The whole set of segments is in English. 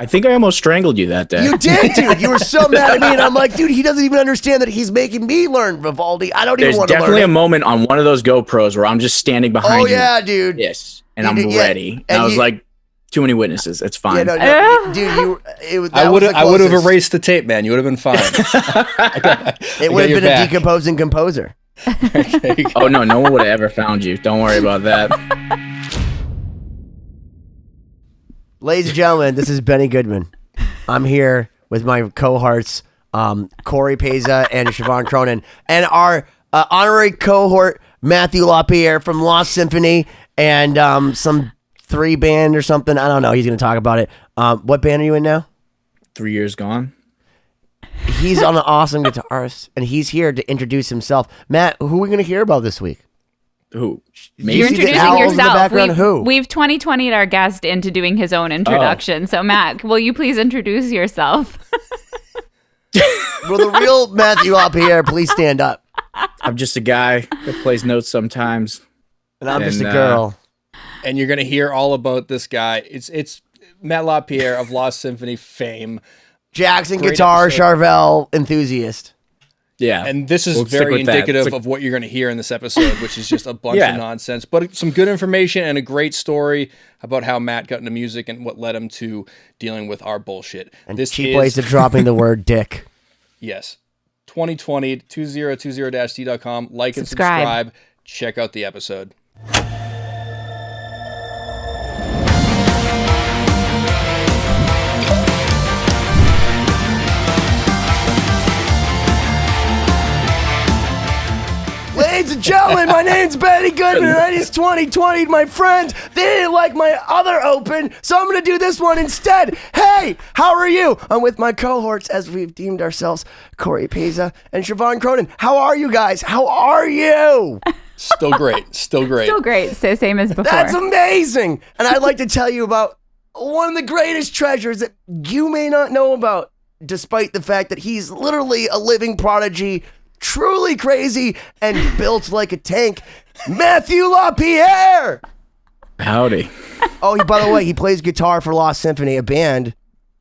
I think I almost strangled you that day. You did, dude. You were so mad at me, and I'm like, dude, he doesn't even understand that he's making me learn Vivaldi. I don't even want to learn. There's definitely a moment on one of those GoPros where I'm just standing behind you. Oh, yeah, dude. Yes, and I'm ready. And I was like, too many witnesses. It's fine. Yeah, dude, I would have erased the tape, man. You would have been fine. It would have been a decomposing composer. Oh, no one would have ever found you. Don't worry about that. Ladies and gentlemen, this is Benny Goodman. I'm here with my cohorts, Cory Peza and Siobhán Cronin, and our honorary cohort, Matthew LaPierre from Lost Symphony, and some 3 band or something. I don't know. He's going to talk about it. What band are you in now? 3 Years Gone. He's an awesome guitarist, and he's here to introduce himself. Matt, who are we going to hear about this week? Who? You're introducing yourself. We've 2020'd our guest into doing his own introduction. So, Matt, will you please introduce yourself? Will the real Matthew LaPierre please stand up? I'm just a guy that plays notes sometimes. And I'm just a girl. And you're going to hear all about this guy. It's Matt LaPierre of Lost Symphony fame. Jackson guitar, Charvel enthusiast. Yeah. And this is very indicative of what you're going to hear in this episode, which is just a bunch of nonsense, but some good information and a great story about how Matt got into music and what led him to dealing with our bullshit. And this cheap ways of dropping the word dick. Yes. 2020, 2020-d.com. Like and subscribe. Check out the episode. Ladies and gentlemen, my name's Benny Goodman, and it's 2020. My friends, they didn't like my other open, so I'm going to do this one instead. Hey, how are you? I'm with my cohorts, as we've deemed ourselves, Cory Peza and Siobhán Cronin. How are you guys? How are you? Still great. Still great. Still great. So same as before. That's amazing. And I'd like to tell you about one of the greatest treasures that you may not know about, despite the fact that he's literally a living prodigy, truly crazy, and built like a tank. Matthew LaPierre! Howdy. Oh, by the way, he plays guitar for Lost Symphony, a band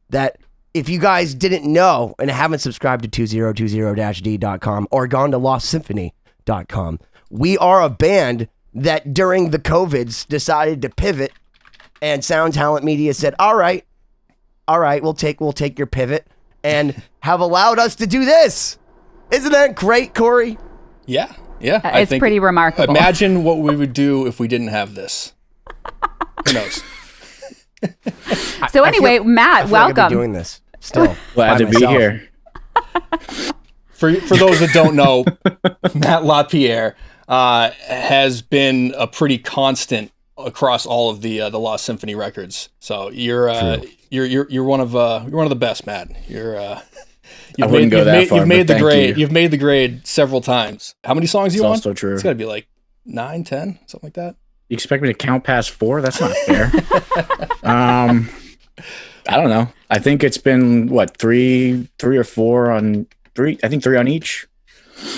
that, if you guys didn't know and haven't subscribed to 2020-d.com or gone to lostsymphony.com, we are a band that during the COVIDs decided to pivot, and Sound Talent Media said, all right, we'll take your pivot, and have allowed us to do this. Isn't that great, Cory? Yeah. It's pretty remarkable. Imagine what we would do if we didn't have this. Who knows? So anyway, Matt, welcome. Like I've been doing this still. Glad to be here. For those that don't know, Matt LaPierre has been a pretty constant across all of the Lost Symphony records. So you're one of the best, Matt. You've made the grade. You've made the grade several times. How many songs are you on? Also true. It's got to be like 9, 10, something like that. You expect me to count past 4? That's not fair. I don't know. I think it's been what, three or four on 3. I think 3 on each.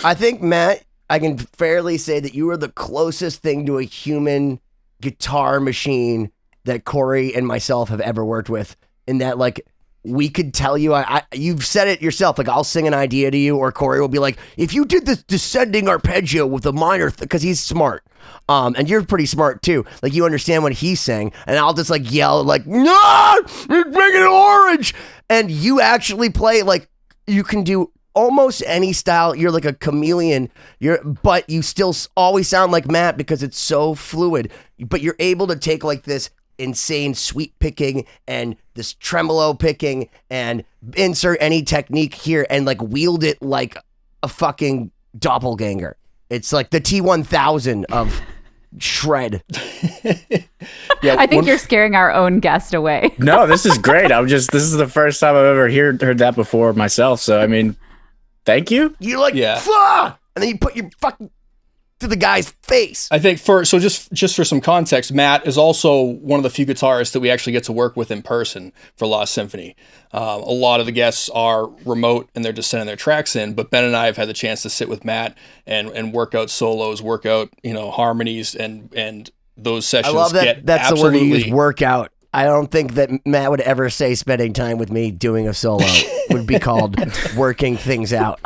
I think, Matt, I can fairly say that you are the closest thing to a human guitar machine that Cory and myself have ever worked with. In that, like, we could tell you, you've said it yourself, like I'll sing an idea to you, or Cory will be like, if you did this descending arpeggio with a minor, because he's smart, and you're pretty smart too, like you understand what he's saying, and I'll just like yell like, no, you're making it orange, and you actually play, like, you can do almost any style. You're like a chameleon, but you still always sound like Matt because it's so fluid, but you're able to take like this insane sweep picking and this tremolo picking and insert any technique here and like wield it like a fucking doppelganger. It's like the T-1000 of shred. I think you're scaring our own guest away. No, this is great. This is the first time I've ever heard that before myself. So, I mean, thank you. You're like, Fuh! And then you put your fucking to the guy's face. I think just for some context, Matt is also one of the few guitarists that we actually get to work with in person for Lost Symphony. A lot of the guests are remote and they're just sending their tracks in, but Ben and I have had the chance to sit with Matt and work out solos, work out, harmonies, and those sessions. I love that. That's the word you use, workout. I don't think that Matt would ever say spending time with me doing a solo would be called working things out.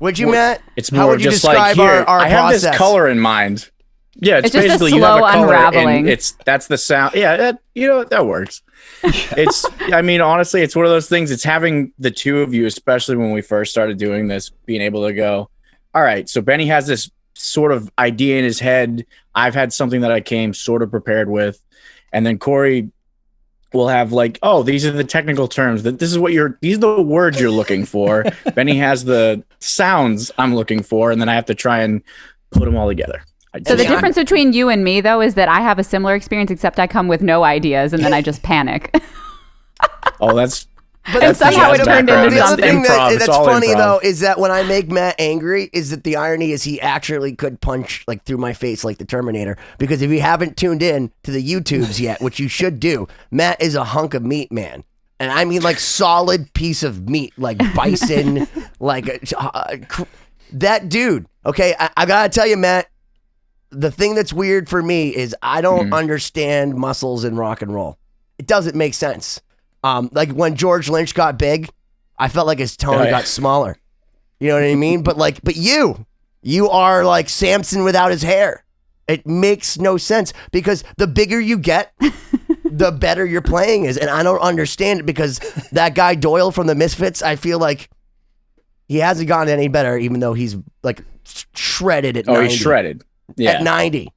Would you, Matt? It's How more would you just describe like here. our I have process? this color in mind. Yeah, it's just basically a slow you have a color unraveling. and that's the sound. Yeah, that works. It's I mean, honestly, it's one of those things. It's having the two of you, especially when we first started doing this, being able to go, all right, so Benny has this sort of idea in his head. I've had something that I came sort of prepared with, and then Cory will have like, oh, these are the technical terms. That these are the words you're looking for. Benny has the sounds I'm looking for, and then I have to try and put them all together. So the difference between you and me, though, is that I have a similar experience, except I come with no ideas, and then I just panic. Oh, that's... And somehow it turned into the other something. thing that's funny, improv. though, is that when I make Matt angry, is that the irony is he actually could punch like through my face like the Terminator. Because if you haven't tuned in to the YouTubes yet, which you should do, Matt is a hunk of meat, man. And I mean like solid piece of meat, like bison, like that dude. Okay, I gotta tell you, Matt, the thing that's weird for me is I don't understand muscles in rock and roll. It doesn't make sense. Like when George Lynch got big, I felt like his tone got smaller. You know what I mean? But you are like Samson without his hair. It makes no sense because the bigger you get, the better your playing is. And I don't understand it because that guy Doyle from the Misfits, I feel like he hasn't gotten any better, even though he's like shredded at 90. Oh, he's shredded. Yeah. At 90.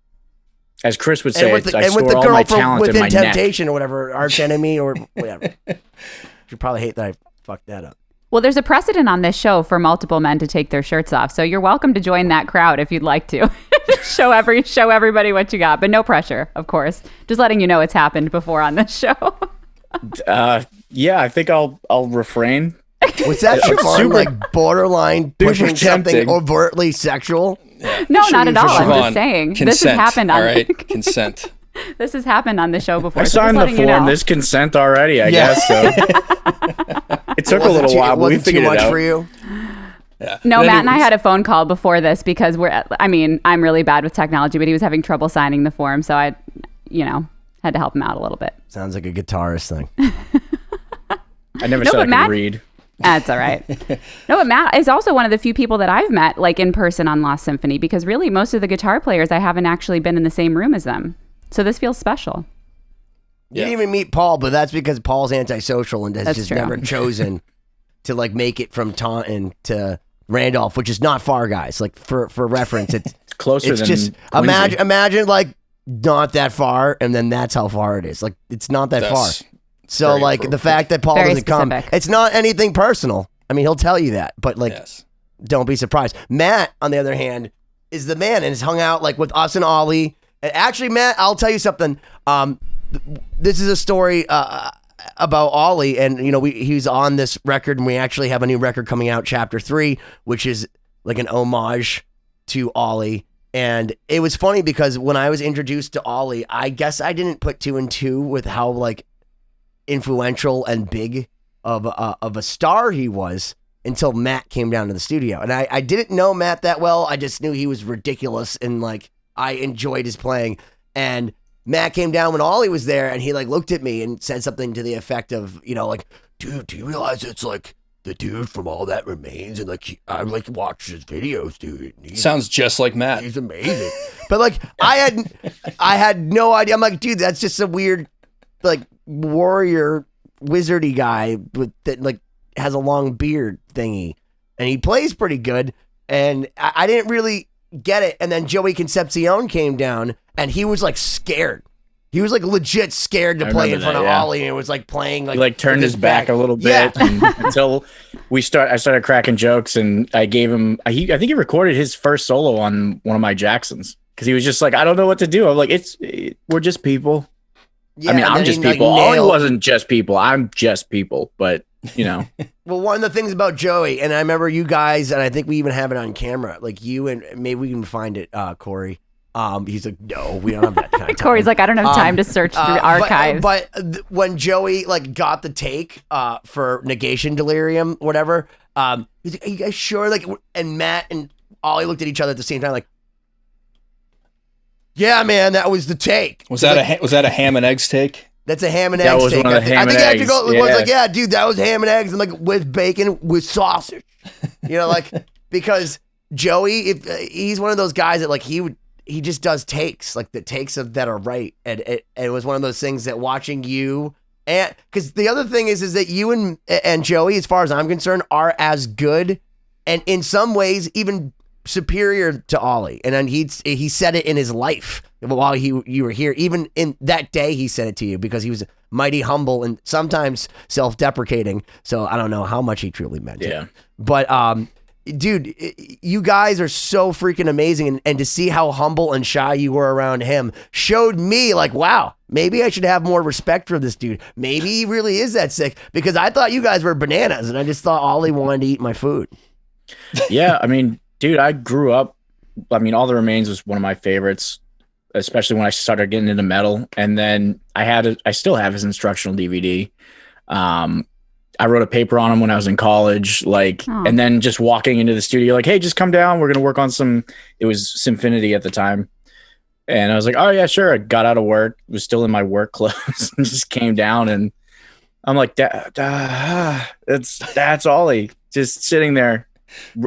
As Chris would say, And with the girl from Within Temptation or whatever, Arch Enemy or whatever. You probably hate that I fucked that up. Well, there's a precedent on this show for multiple men to take their shirts off, so you're welcome to join that crowd if you'd like to. show everybody what you got, but no pressure, of course. Just letting you know it's happened before on this show. Yeah, I think I'll refrain. Was that Siobhán, like borderline pushing something overtly sexual? No, not at all. I'm just saying. Consent, this has happened on all right? Consent. This has happened on the show before. I signed the form. You know. There's consent already, I guess. So. It took a little while, but we figured it out. Too much for you? Yeah. No, Matt and I had a phone call before this because I'm really bad with technology, but he was having trouble signing the form, so I, had to help him out a little bit. Sounds like a guitarist thing. I never said I could read. That's all right. No, but Matt is also one of the few people that I've met like in person on Lost Symphony because really most of the guitar players I haven't actually been in the same room as them. So this feels special. You didn't even meet Paul, but that's because Paul's antisocial and has never chosen to like make it from Taunton to Randolph, which is not far, guys. Like for reference, it's closer than just imagine like not that far, and then that's how far it is. Like it's not that far. So like the fact that Paul doesn't come, it's not anything personal. I mean, he'll tell you that, but like, don't be surprised. Matt, on the other hand, is the man and has hung out like with us and Oli. And actually, Matt, I'll tell you something. This is a story about Oli, and he's on this record, and we actually have a new record coming out, Chapter 3, which is like an homage to Oli. And it was funny because when I was introduced to Oli, I guess I didn't put two and two with how like influential and big of a star he was until Matt came down to the studio. And I didn't know Matt that well. I just knew he was ridiculous and like I enjoyed his playing. And Matt came down when Oli was there and he like looked at me and said something to the effect of, like, dude, do you realize it's like the dude from All That Remains? And like, I like watched his videos, dude. Sounds just like Matt. He's amazing. But like, I had no idea. I'm like, dude, that's just a weird, like, warrior wizardy guy that like has a long beard thingy, and he plays pretty good. And I didn't really get it. And then Joey Concepcion came down, and he was like scared. He was like legit scared to play in front of Oli, and it was like playing like he like turned his back a little bit until I started cracking jokes, and I gave him. I think he recorded his first solo on one of my Jacksons because he was just like, I don't know what to do. I'm like, we're just people. Yeah, I mean, I'm just people. Ollie wasn't just people. I'm just people, but Well, one of the things about Joey, and I remember you guys, and I think we even have it on camera, like you and maybe we can find it, Cory. He's like, no, we don't have that kind of time. Cory's like, I don't have time to search through archives. But when Joey like got the take for Negation Delirium, whatever, he's like, are you guys sure? Like, and Matt and Ollie looked at each other at the same time, like, yeah, man, that was the take. Was that a ham and eggs take? That's a ham and That eggs was steak. one of the ham I think and I have to eggs. go. Yeah. Was like, yeah, dude, that was ham and eggs, and like with bacon, with sausage. You know, like because Joey, if he's one of those guys that like he just does takes, like the takes of that are right, and it was one of those things that watching you. And because the other thing is that you and Joey, as far as I'm concerned, are as good, and in some ways even superior to Oli. And then he said it in his life while you were here. Even in that day, he said it to you because he was mighty humble and sometimes self-deprecating. So I don't know how much he truly meant it. But dude, you guys are so freaking amazing, and to see how humble and shy you were around him showed me like, wow, maybe I should have more respect for this dude. Maybe he really is that sick, because I thought you guys were bananas, and I just thought Oli wanted to eat my food. Yeah, I mean, dude, I grew up. I mean, All the Remains was one of my favorites, especially when I started getting into metal. And then I still have his instructional DVD. I wrote a paper on him when I was in college, and then just walking into the studio, like, hey, just come down. We're going to work on it was Symphony at the time. And I was like, oh yeah, sure. I got out of work, was still in my work clothes and just came down, and I'm like, that's Oli just sitting there,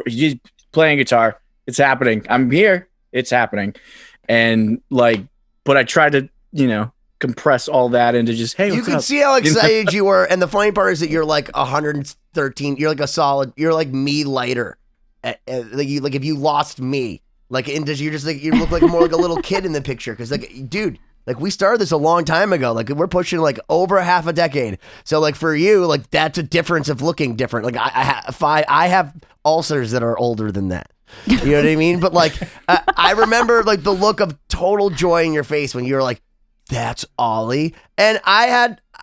he's playing guitar. It's happening. I'm here. It's happening. And but I tried to, compress all that into just, hey, you can see how excited you were, and the funny part is that you're like 113. You're like me lighter. Like if you lost me, you're just like, you look like more like a little kid in the picture, because dude, we started this a long time ago. We're pushing over half a decade. So for you, that's a difference of looking different. I have ulcers that are older than that. You know what I mean? But I remember the look of total joy in your face when you were like, that's Oli. And I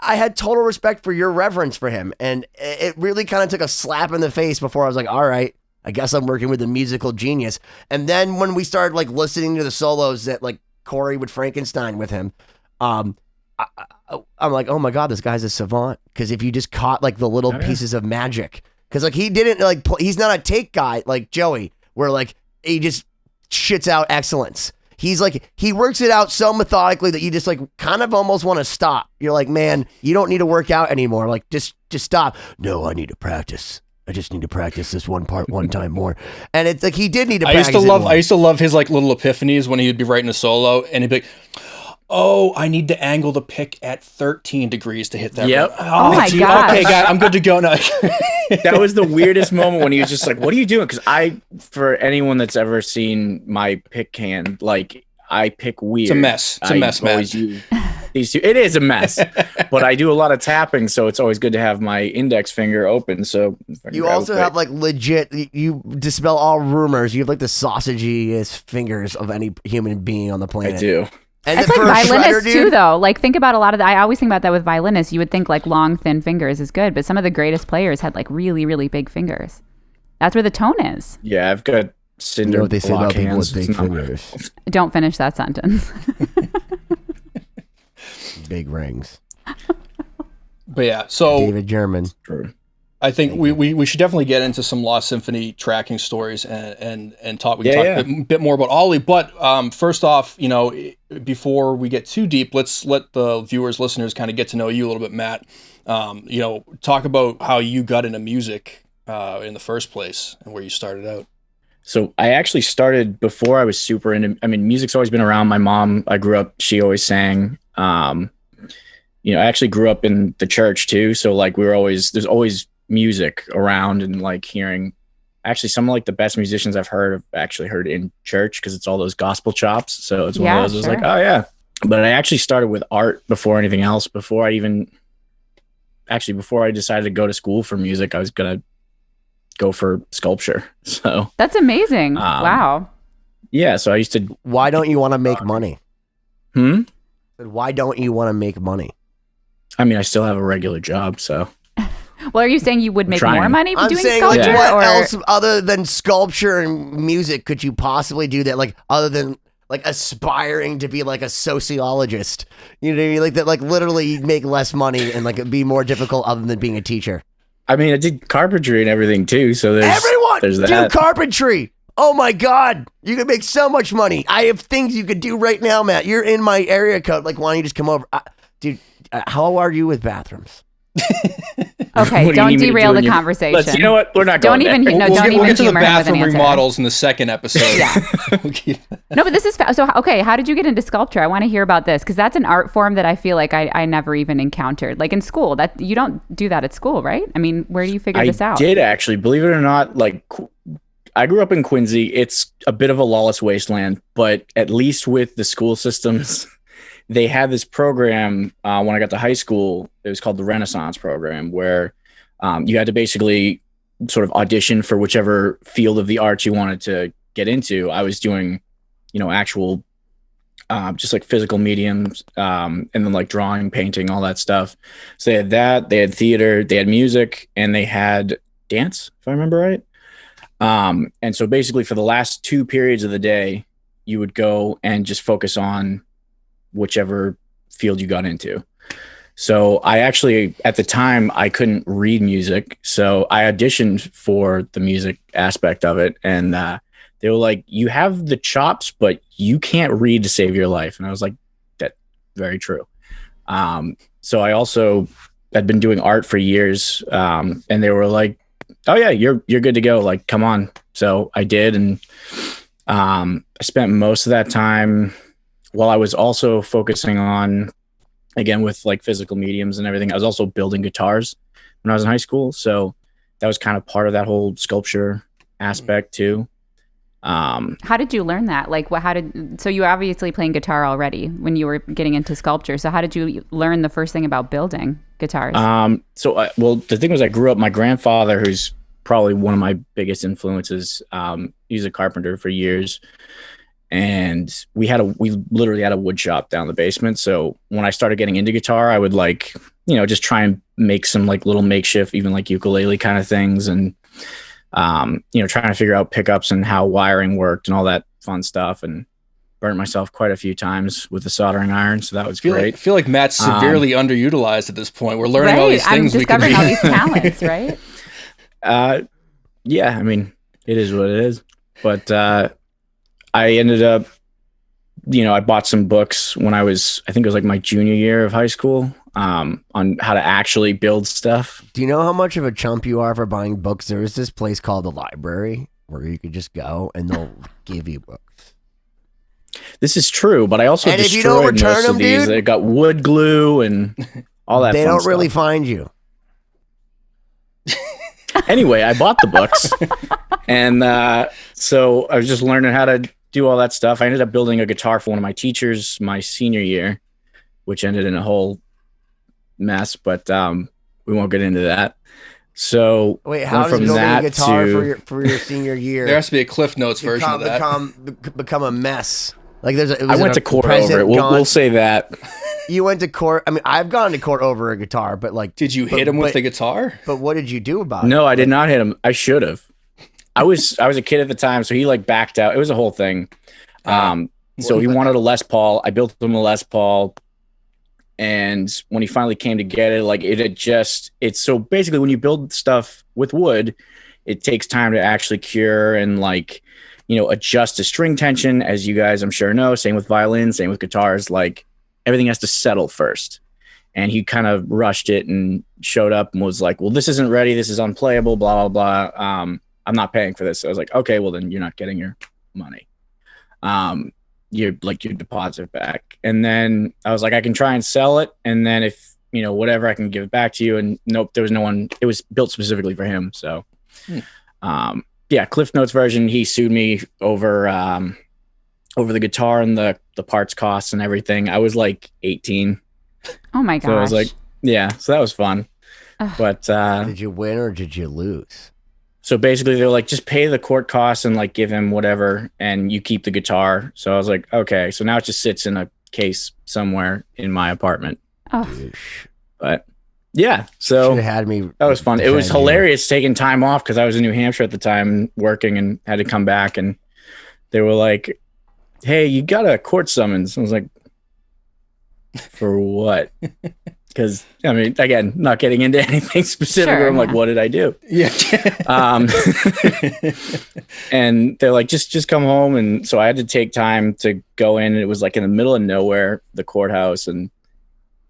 had total respect for your reverence for him. And it really kind of took a slap in the face before I was like, all right, I guess I'm working with a musical genius. And then when we started listening to the solos that Cory would Frankenstein with him, I'm like, oh my God, this guy's a savant. Because if you just caught the little pieces of magic, because he didn't he's not a take guy like Joey, where he just shits out excellence. He's he works it out so methodically that you just kind of almost want to stop. You're like, man, you don't need to work out anymore. Just stop. No, I need to practice. I just need to practice this one part one time more. And it's he did need to practice. I used to love his little epiphanies when he would be writing a solo, and he'd be like, oh, I need to angle the pick at 13 degrees to hit that. Yep. Oh my God. Okay, guy, I'm good to go now. That was the weirdest moment when he was just like, what are you doing? Because for anyone that's ever seen my pick hand, I pick weird. It's a mess. It's a mess, man. These two. It is a mess, but I do a lot of tapping, so it's always good to have my index finger open. So you also have legit, you dispel all rumors. You have the sausagiest fingers of any human being on the planet. I do. And it's violinists too, though. Think about a lot of I always think about that with violinists. You would think long, thin fingers is good, but some of the greatest players had really, really big fingers. That's where the tone is. Yeah, I've got cinder what they say about people with big It's not fingers. Don't finish that sentence. Big rings. But yeah, so David German. True. I think we should definitely get into some Lost Symphony tracking stories and talk. We can talk a bit more about Oli. But first off, before we get too deep, let's let the viewers, listeners, kind of get to know you a little bit, Matt. Talk about how you got into music in the first place and where you started out. So I actually started before I was super into. I mean, music's always been around. My mom, I grew up. She always sang. I actually grew up in the church too. So there's always music around, and hearing actually some of the best musicians I've actually heard in church, because it's all those gospel chops. So it's one of those. I was like, oh yeah. But I actually started with art before anything else. Before I decided to go to school for music, I was gonna go for sculpture. So that's amazing. Wow. Yeah. So I used to. Why don't you want to make money? Why don't you want to make money? I mean, I still have a regular job, so. Well, are you saying you would make more money doing saying, sculpture? What else other than sculpture and music could you possibly do that? Other than aspiring to be a sociologist, you know what I mean? That literally you'd make less money and it'd be more difficult other than being a teacher. I mean, I did carpentry and everything too, so there's that. Do carpentry. Oh my God, you could make so much money. I have things you could do right now, Matt. You're in my area code. Why don't you just come over? Dude, how are you with bathrooms? Okay, don't derail the conversation. You know what? We're not going Don't even. there. No, we'll don't get, even we'll get to the humor him with an bathroom answer. remodels in the second episode. Yeah. No, but this is so. Okay, how did you get into sculpture? I want to hear about this because that's an art form that I feel like I never even encountered. Like in school, that you don't do that at school, right? I mean, where do you figure this out? I did actually, believe it or not. Like, I grew up in Quincy. It's a bit of a lawless wasteland, but at least with the school systems, they had this program when I got to high school. It was called the Renaissance program, where you had to basically sort of audition for whichever field of the arts you wanted to get into. I was doing, actual, just like physical mediums, and then like drawing, painting, all that stuff. So they had that, they had theater, they had music, and they had dance, if I remember right. And so basically for the last 2 periods of the day, you would go and just focus on whichever field you got into. So I actually, at the time, I couldn't read music. So I auditioned for the music aspect of it. And they were like, you have the chops, but you can't read to save your life. And I was like, that's very true. So I also had been doing art for years. And they were like, oh yeah, you're good to go. Like, come on. So I did. And I spent most of that time while I was also focusing on, again, with like physical mediums and everything, I was also building guitars when I was in high school. So that was kind of part of that whole sculpture aspect too. How did you learn that? Like, so you were obviously playing guitar already when you were getting into sculpture. So how did you learn the first thing about building guitars? Well, the thing was, I grew up, my grandfather, who's probably one of my biggest influences, he's a carpenter for years. And we literally had a wood shop down the basement. So when I started getting into guitar, I would like, just try and make some like little makeshift, even like ukulele kind of things. And, trying to figure out pickups and how wiring worked and all that fun stuff, and burnt myself quite a few times with the soldering iron. So that was great. I feel like Matt's severely underutilized at this point. We're learning all these things. I'm discovering all these talents, right? Yeah, I mean, it is what it is. But I ended up, I bought some books when I think it was like my junior year of high school, on how to actually build stuff. Do you know how much of a chump you are for buying books? There is this place called the library where you could just go and they'll give you books. This is true, but I also and if you don't destroyed return most them, of these. dude, They got wood glue and all that. They fun don't stuff. really find you. Anyway, I bought the books, and so I was just learning how to do all that stuff. I ended up building a guitar for one of my teachers my senior year, which ended in a whole mess, but we won't get into that. So wait, how does building a guitar for your senior year? There has to be a Cliff Notes version of that. Become a mess. Like I went to court over it. We'll say that. You went to court. I mean, I've gone to court over a guitar, but like, did you hit him with the guitar? But what did you do about it? No, I did not hit him. I should have. I was a kid at the time, so he like backed out. It was a whole thing. So he wanted a Les Paul. I built him a Les Paul. And when he finally came to get it, like it's so basically when you build stuff with wood, it takes time to actually cure and like, adjust to string tension, as you guys, I'm sure know, same with violins, same with guitars, like everything has to settle first. And he kind of rushed it and showed up and was like, well, this isn't ready. This is unplayable, blah, blah, blah. I'm not paying for this. So I was like, okay, well then you're not getting your money. Your deposit back. And then I was like, I can try and sell it. And then if, whatever, I can give it back to you. And nope, there was no one, it was built specifically for him. So, yeah, Cliff Notes version, he sued me over the guitar and the parts costs and everything. I was like 18. Oh my gosh. So I was like, yeah, so that was fun. But did you win or did you lose? So basically they're like, just pay the court costs and like give him whatever and you keep the guitar. So I was like, okay. So now it just sits in a case somewhere in my apartment. Oh. But yeah, so Should've had me that was fun. It was defend you. hilarious taking time off because I was in New Hampshire at the time working and had to come back, and they were like, hey, you got a court summons. I was like, for what? Because I mean, again, not getting into anything specific. Sure, I'm like, what did I do? Yeah. And they're like, just come home. And so I had to take time to go in, and it was like in the middle of nowhere, the courthouse, and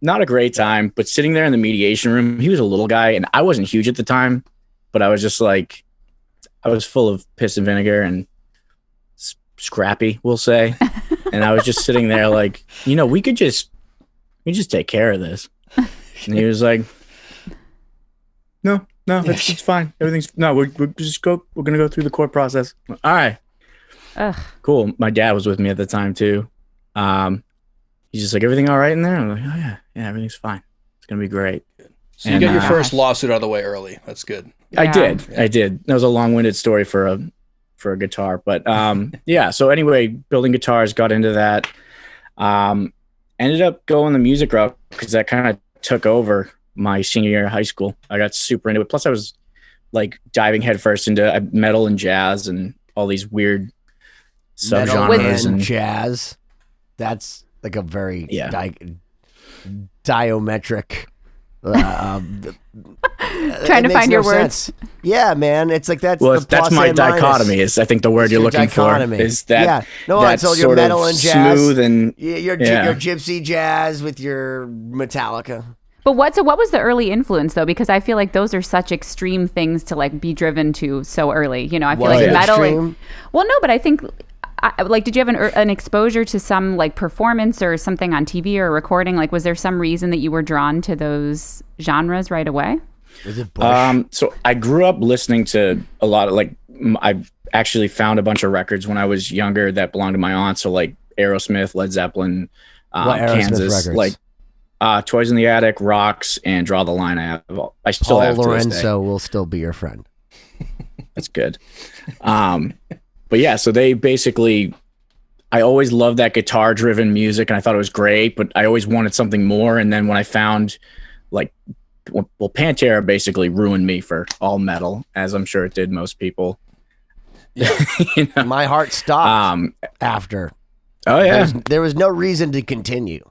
not a great time, but sitting there in the mediation room, he was a little guy and I wasn't huge at the time, but I was just like, I was full of piss and vinegar and scrappy, we'll say. And I was just sitting there like, we just take care of this. And he was like, no, it's fine. Everything's we're going to go through the court process. All right. Ugh. Cool. My dad was with me at the time too. He's just like, everything all right in there? I'm like, oh yeah, everything's fine. It's going to be great. So you got your first lawsuit out of the way early. That's good. Yeah. I did. That was a long-winded story for a guitar, but yeah. So anyway, building guitars, got into that. Ended up going the music route because that kind of took over my senior year of high school. I got super into it. Plus, I was like diving headfirst into metal and jazz and all these weird subgenres and jazz. That's like a very diometric. Trying to find your words. Yeah, man. It's like that's that's my dichotomy. Is I think the word you're looking dichotomy. For is that. Yeah. No, that's so your metal and jazz, smooth and your gypsy jazz with your Metallica. But what was the early influence though? Because I feel like those are such extreme things to like be driven to so early. I feel like metal. But I think. Did you have an exposure to some like performance or something on TV or recording? Like, was there some reason that you were drawn to those genres right away? Was it Bush? So I grew up listening to a lot of I actually found a bunch of records when I was younger that belonged to my aunt. So like Aerosmith, Led Zeppelin, Kansas, records? Like Toys in the Attic, Rocks, and Draw the Line. I still have Paul Lorenzo will still be your friend. That's good. But yeah, so they basically, I always loved that guitar driven music and I thought it was great, but I always wanted something more. And then when I found Pantera basically ruined me for all metal, as I'm sure it did most people. Yeah. My heart stopped after. Oh yeah. There was no reason to continue.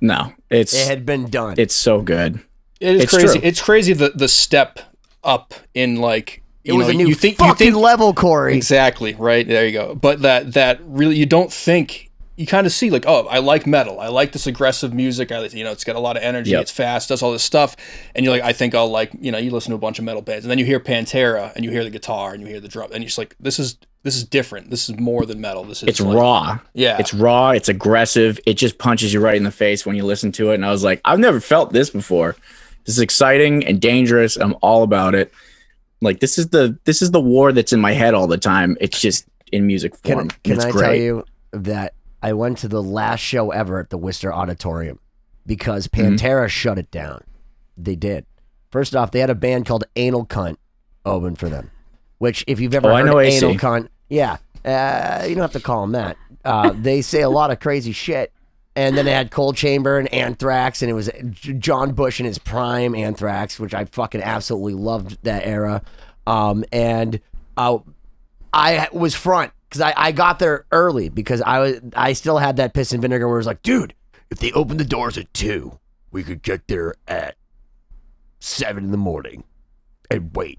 No, it had been done. It's so good. It's crazy. True. It's crazy the step up in like, it was a new fucking level, Cory. Exactly, right? There you go. But that really, you don't think, you kind of see like, oh, I like metal. I like this aggressive music. It's got a lot of energy. Yep. It's fast, does all this stuff. And you're like, I think I'll like, you listen to a bunch of metal bands. And then you hear Pantera and you hear the guitar and you hear the drum. And you're just like, this is different. This is more than metal. It's like, raw. Yeah. It's raw. It's aggressive. It just punches you right in the face when you listen to it. And I was like, I've never felt this before. This is exciting and dangerous. I'm all about it. Like this is the war that's in my head all the time. It's just in music form. Can I tell you that I went to the last show ever at the Worcester Auditorium because Pantera shut it down. They did. First off, they had a band called Anal Cunt open for them, which if you've ever heard of Anal Cunt, you don't have to call them that. They say a lot of crazy shit. And then they had Cold Chamber and Anthrax, and it was John Bush in his prime Anthrax, which I fucking absolutely loved that era. And I was front because I got there early because I still had that piss and vinegar where it was like, dude, if they open the doors at 2, we could get there at 7 in the morning and wait.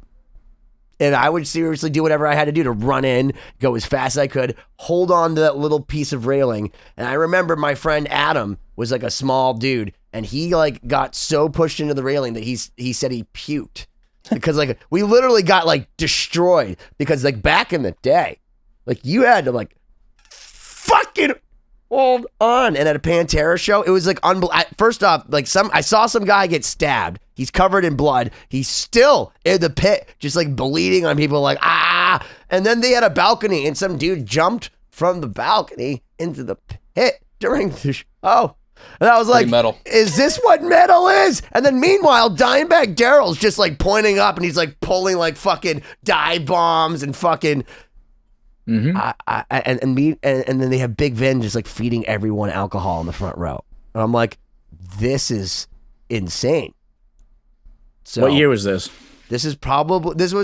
And I would seriously do whatever I had to do to run in, go as fast as I could, hold on to that little piece of railing. And I remember my friend Adam was like a small dude, and he like got so pushed into the railing that he said he puked. Because like we literally got like destroyed because like back in the day, like you had to like fucking hold on. And at a Pantera show, it was like first off, like I saw some guy get stabbed. He's covered in blood. He's still in the pit, just like bleeding on people like, ah. And then they had a balcony and some dude jumped from the balcony into the pit during the show. And I was like, metal. Is this what metal is? And then meanwhile, Dimebag Darrell's just like pointing up and he's like pulling like fucking dive bombs and fucking. Mm-hmm. And then they have Big Vin just like feeding everyone alcohol in the front row. And I'm like, this is insane. So what year was this? This was the this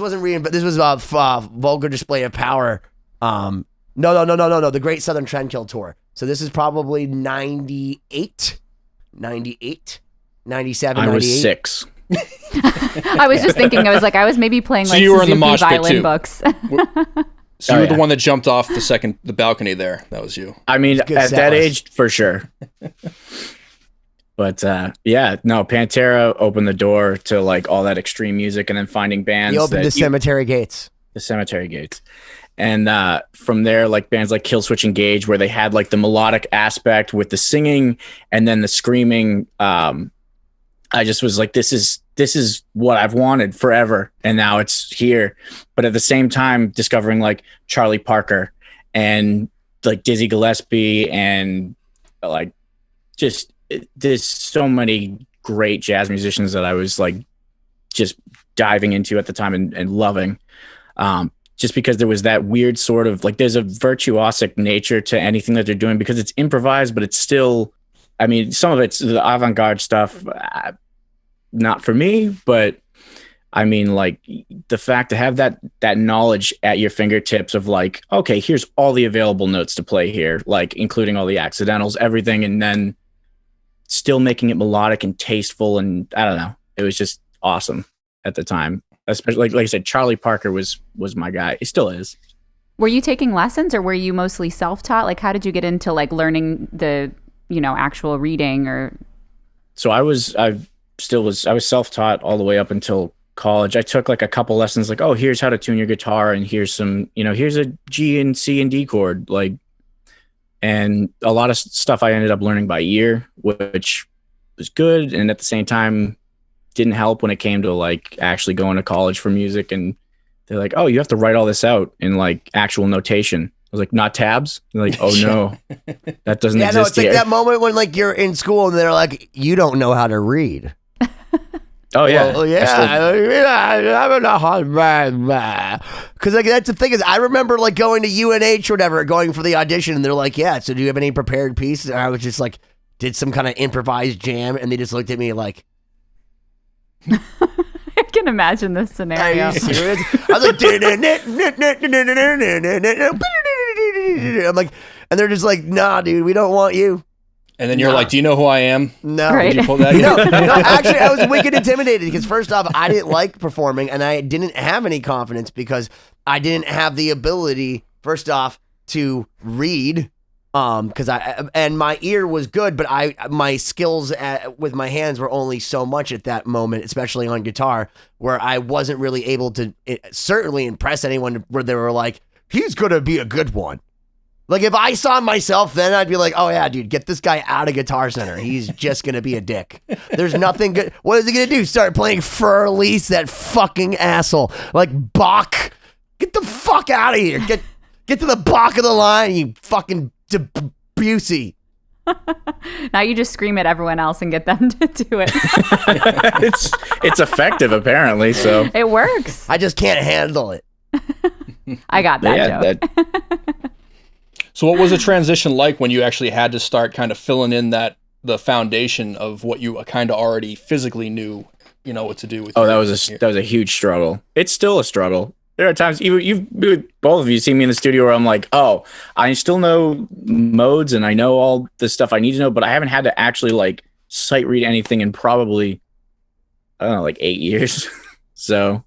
wasn't but this was Vulgar Display of Power. No, the Great Southern Trendkill Tour. So this is probably 98, 97, I 98. was 6. I was just thinking, I was maybe playing so like you were in the Suzuki mosh pit violin too. books. So you were the one that jumped off the balcony there. That was you. I mean, at that age, for sure. But yeah, no, Pantera opened the door to like all that extreme music, and then finding bands. You opened the cemetery gates. The cemetery gates. And from there, like bands like Killswitch Engage, where they had like the melodic aspect with the singing and then the screaming. I just was like, this is what I've wanted forever, and now it's here. But at the same time, discovering like Charlie Parker and like Dizzy Gillespie and like just there's so many great jazz musicians that I was like just diving into at the time and loving. Just because there was that weird sort of like there's a virtuosic nature to anything that they're doing because it's improvised, but it's still, I mean, some of it's the avant-garde stuff, not for me, but I mean, like the fact to have that knowledge at your fingertips of like, okay, here's all the available notes to play here, like including all the accidentals, everything, and then still making it melodic and tasteful, and I don't know, it was just awesome at the time. Especially like I said, Charlie Parker was my guy. He still is. Were you taking lessons or were you mostly self-taught? Like how did you get into like learning the, actual reading or? So I was self-taught all the way up until college. I took like a couple lessons like, oh, here's how to tune your guitar and here's some, here's a G and C and D chord, like, and a lot of stuff I ended up learning by ear, which was good. And at the same time, didn't help when it came to like actually going to college for music, and they're like, oh, you have to write all this out in like actual notation. I was like, not tabs? They're like, oh no, that doesn't exist. Yeah, no, it's here. like that moment when like you're in school and they're like, you don't know how to read. Oh yeah. Well, I don't know how to read. Because like that's the thing is I remember like going to UNH or whatever, going for the audition, and they're like, yeah, so do you have any prepared pieces? And I was just like, did some kind of improvised jam, and they just looked at me like, I can imagine this scenario. Are you serious? I was like, I'm like, and they're just like, nah, dude, we don't want you. And then you're like, do you know who I am? No. Right. Did you pull that? No, actually, I was wicked intimidated because first off, I didn't like performing and I didn't have any confidence because I didn't have the ability, first off, to read. Because my ear was good, but my skills with my hands were only so much at that moment, especially on guitar, where I wasn't really able to certainly impress anyone where they were like, he's gonna be a good one. Like if I saw myself then, I'd be like, oh yeah, dude, get this guy out of Guitar Center. He's just gonna be a dick. There's nothing good. What is he gonna do? Start playing Fur Elise, that fucking asshole, like Bach. Get the fuck out of here. Get to the Bach of the line, you fucking Debussy. Now you just scream at everyone else and get them to do it. it's effective apparently, so it works. I just can't handle it. I got that joke. So what was the transition like when you actually had to start kind of filling in the foundation of what you kind of already physically knew, what to do with? That was a huge struggle. It's still a struggle. There are times, even both of you see me in the studio where I'm like, oh, I still know modes and I know all the stuff I need to know, but I haven't had to actually like sight read anything in probably, I don't know, like 8 years. So,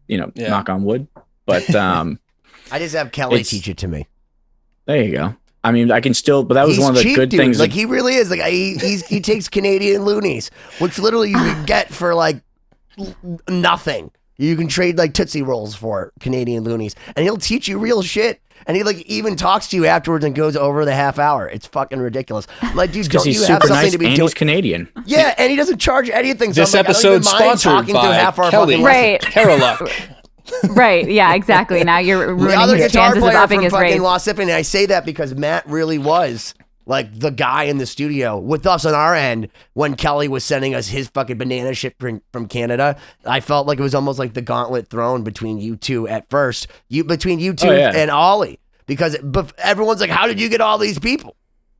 knock on wood. But I just have Kelly teach it to me. There you go. I mean, I can still, but that was one of the cheap, good dude. things. Like he really is. Like he takes Canadian loonies, which literally you can get for like nothing. You can trade like Tootsie Rolls for Canadian loonies, and he'll teach you real shit. And he like even talks to you afterwards and goes over the half hour. It's fucking ridiculous. I'm like, dude, don't you have something to be doing? He's Canadian. Yeah, and he doesn't charge anything. So This episode sponsored by Kelly right. Caroluck. Right, yeah, exactly. Now you're ruining his chances of upping his rates. Lost Symphony. I say that because Matt really was like the guy in the studio with us on our end when Kelly was sending us his fucking banana shit from Canada. I felt like it was almost like the gauntlet thrown between you two at first. Between you two and Oli. Because everyone's like, how did you get all these people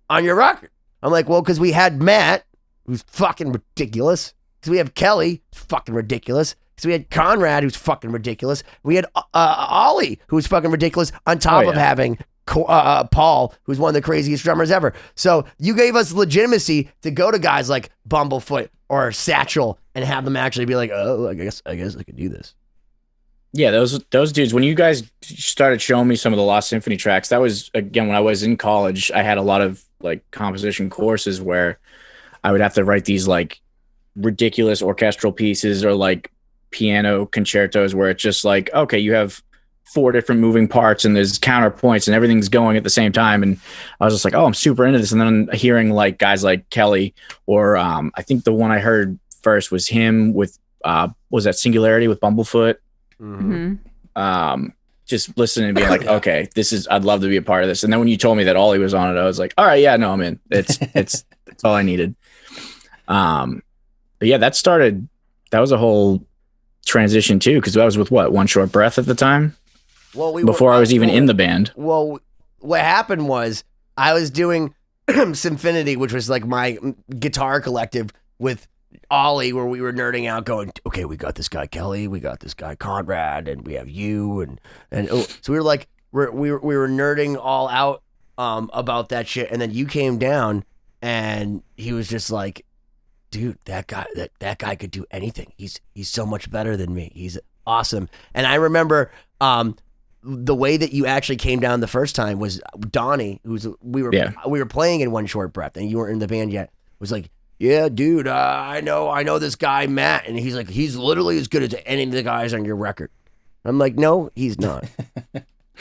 on your record? I'm like, well, because we had Matt, who's fucking ridiculous. Because we have Kelly, who's fucking ridiculous. Because we had Conrad, who's fucking ridiculous. We had Oli, who's fucking ridiculous, on top of having Paul, who's one of the craziest drummers ever. So you gave us legitimacy to go to guys like Bumblefoot or Satchel and have them actually be like, oh, I guess I could do this. Yeah, those dudes, when you guys started showing me some of the Lost Symphony tracks, that was, again, when I was in college. I had a lot of like composition courses where I would have to write these like ridiculous orchestral pieces or like piano concertos where it's just like, okay, you have 4 different moving parts and there's counterpoints and everything's going at the same time. And I was just like, oh, I'm super into this. And then hearing like guys like Kelly, or I think the one I heard first was him with was that Singularity with Bumblefoot. Just listening and being like, okay, I'd love to be a part of this. And then when you told me that Oli was on it, I was like, all right, yeah, no, I'm in. It's all I needed. But yeah, that was a whole transition too, because I was with One Short Breath at the time. Well, before I was even in the band. Well, what happened was I was doing Symphony, which was like my guitar collective with Oli, where we were nerding out, going, okay, we got this guy Kelly, we got this guy Conrad, and we have you, and so we were like, we were nerding all out about that shit, and then you came down, and he was just like, dude, that guy could do anything. He's so much better than me. He's awesome. And I remember the way that you actually came down the first time was Donnie, we were playing in One Short Breath, and you weren't in the band yet. Was like, yeah, dude, I know this guy Matt, and he's like, he's literally as good as any of the guys on your record. I'm like, no, he's not.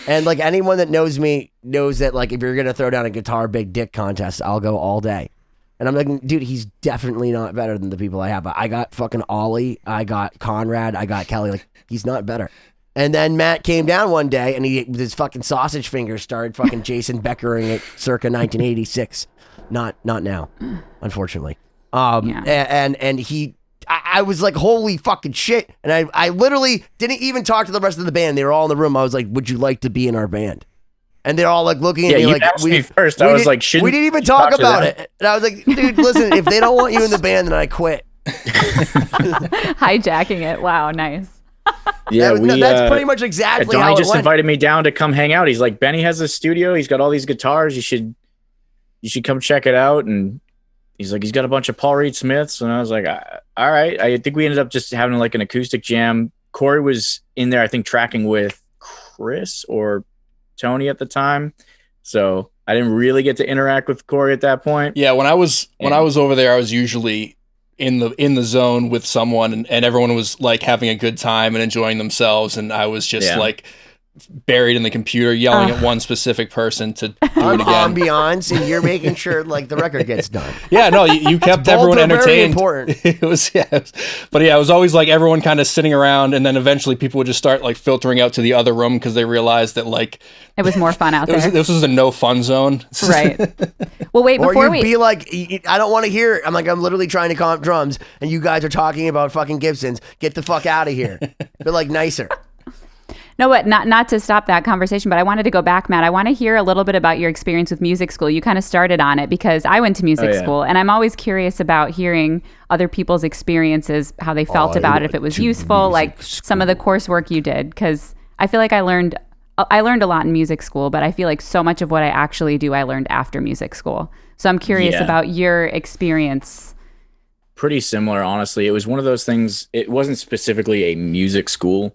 And like anyone that knows me knows that like if you're gonna throw down a guitar big dick contest, I'll go all day. And I'm like, dude, he's definitely not better than the people I have. I got fucking Oli, I got Conrad, I got Kelly. Like, he's not better. And then Matt came down one day, and he, with his fucking sausage fingers, started fucking Jason Beckering it circa 1986. Not now, unfortunately. And I was like, holy fucking shit. And I literally didn't even talk to the rest of the band. They were all in the room. I was like, would you like to be in our band? And they're all like looking at me like, asked me first. I was like, we didn't even talk about it. And I was like, dude, listen, if they don't want you in the band, then I quit. Hijacking it. Wow, nice. Yeah, that's pretty much exactly Donnie how it just went. invited me down to come hang out. He's like, Benny has a studio. He's got all these guitars. You should come check it out. And he's like, he's got a bunch of Paul Reed Smiths. And I was like, all right. I think we ended up just having like an acoustic jam. Cory was in there, I think, tracking with Chris or Tony at the time. So I didn't really get to interact with Cory at that point. Yeah, when I was over there, I was usually in the zone with someone, and everyone was like having a good time and enjoying themselves, and I was just like buried in the computer yelling at one specific person to do it again. Ambiance, and you're making sure like the record gets done. Yeah, no, you kept everyone entertained. Important. It was but yeah, it was always like everyone kind of sitting around, and then eventually people would just start like filtering out to the other room because they realized that like it was more fun out there. This was a no fun zone, right? Well, wait, before we be like, I don't want to hear it. I'm literally trying to comp drums, and you guys are talking about fucking Gibsons. Get the fuck out of here. They're like nicer. No, but not to stop that conversation, but I wanted to go back, Matt. I want to hear a little bit about your experience with music school. You kind of started on it because I went to music school, and I'm always curious about hearing other people's experiences, how they felt about it, if it was useful, like some of the coursework you did, because I feel like I learned a lot in music school, but I feel like so much of what I actually do, I learned after music school. So I'm curious about your experience. Pretty similar, honestly. It was one of those things. It wasn't specifically a music school.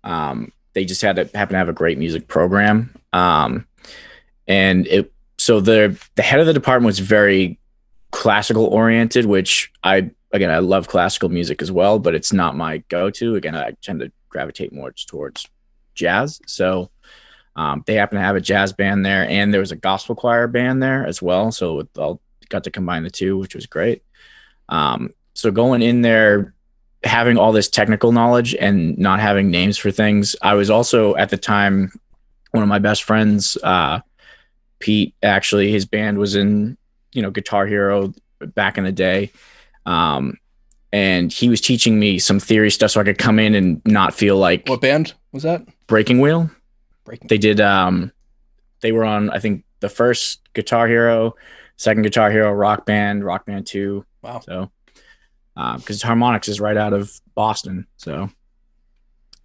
They just happen to have a great music program. So the head of the department was very classical oriented, which I love classical music as well, but it's not my go-to. Again, I tend to gravitate more towards jazz. So they happen to have a jazz band there, and there was a gospel choir band there as well. So I got to combine the two, which was great. So going in there, having all this technical knowledge and not having names for things. I was also at the time, one of my best friends, Pete, actually, his band was in, Guitar Hero back in the day. And he was teaching me some theory stuff so I could come in and not feel like. What band was that? Breaking Wheel. They did, they were on, I think, the first Guitar Hero, second Guitar Hero, Rock Band 2. Wow. So, because Harmonix is right out of Boston. So,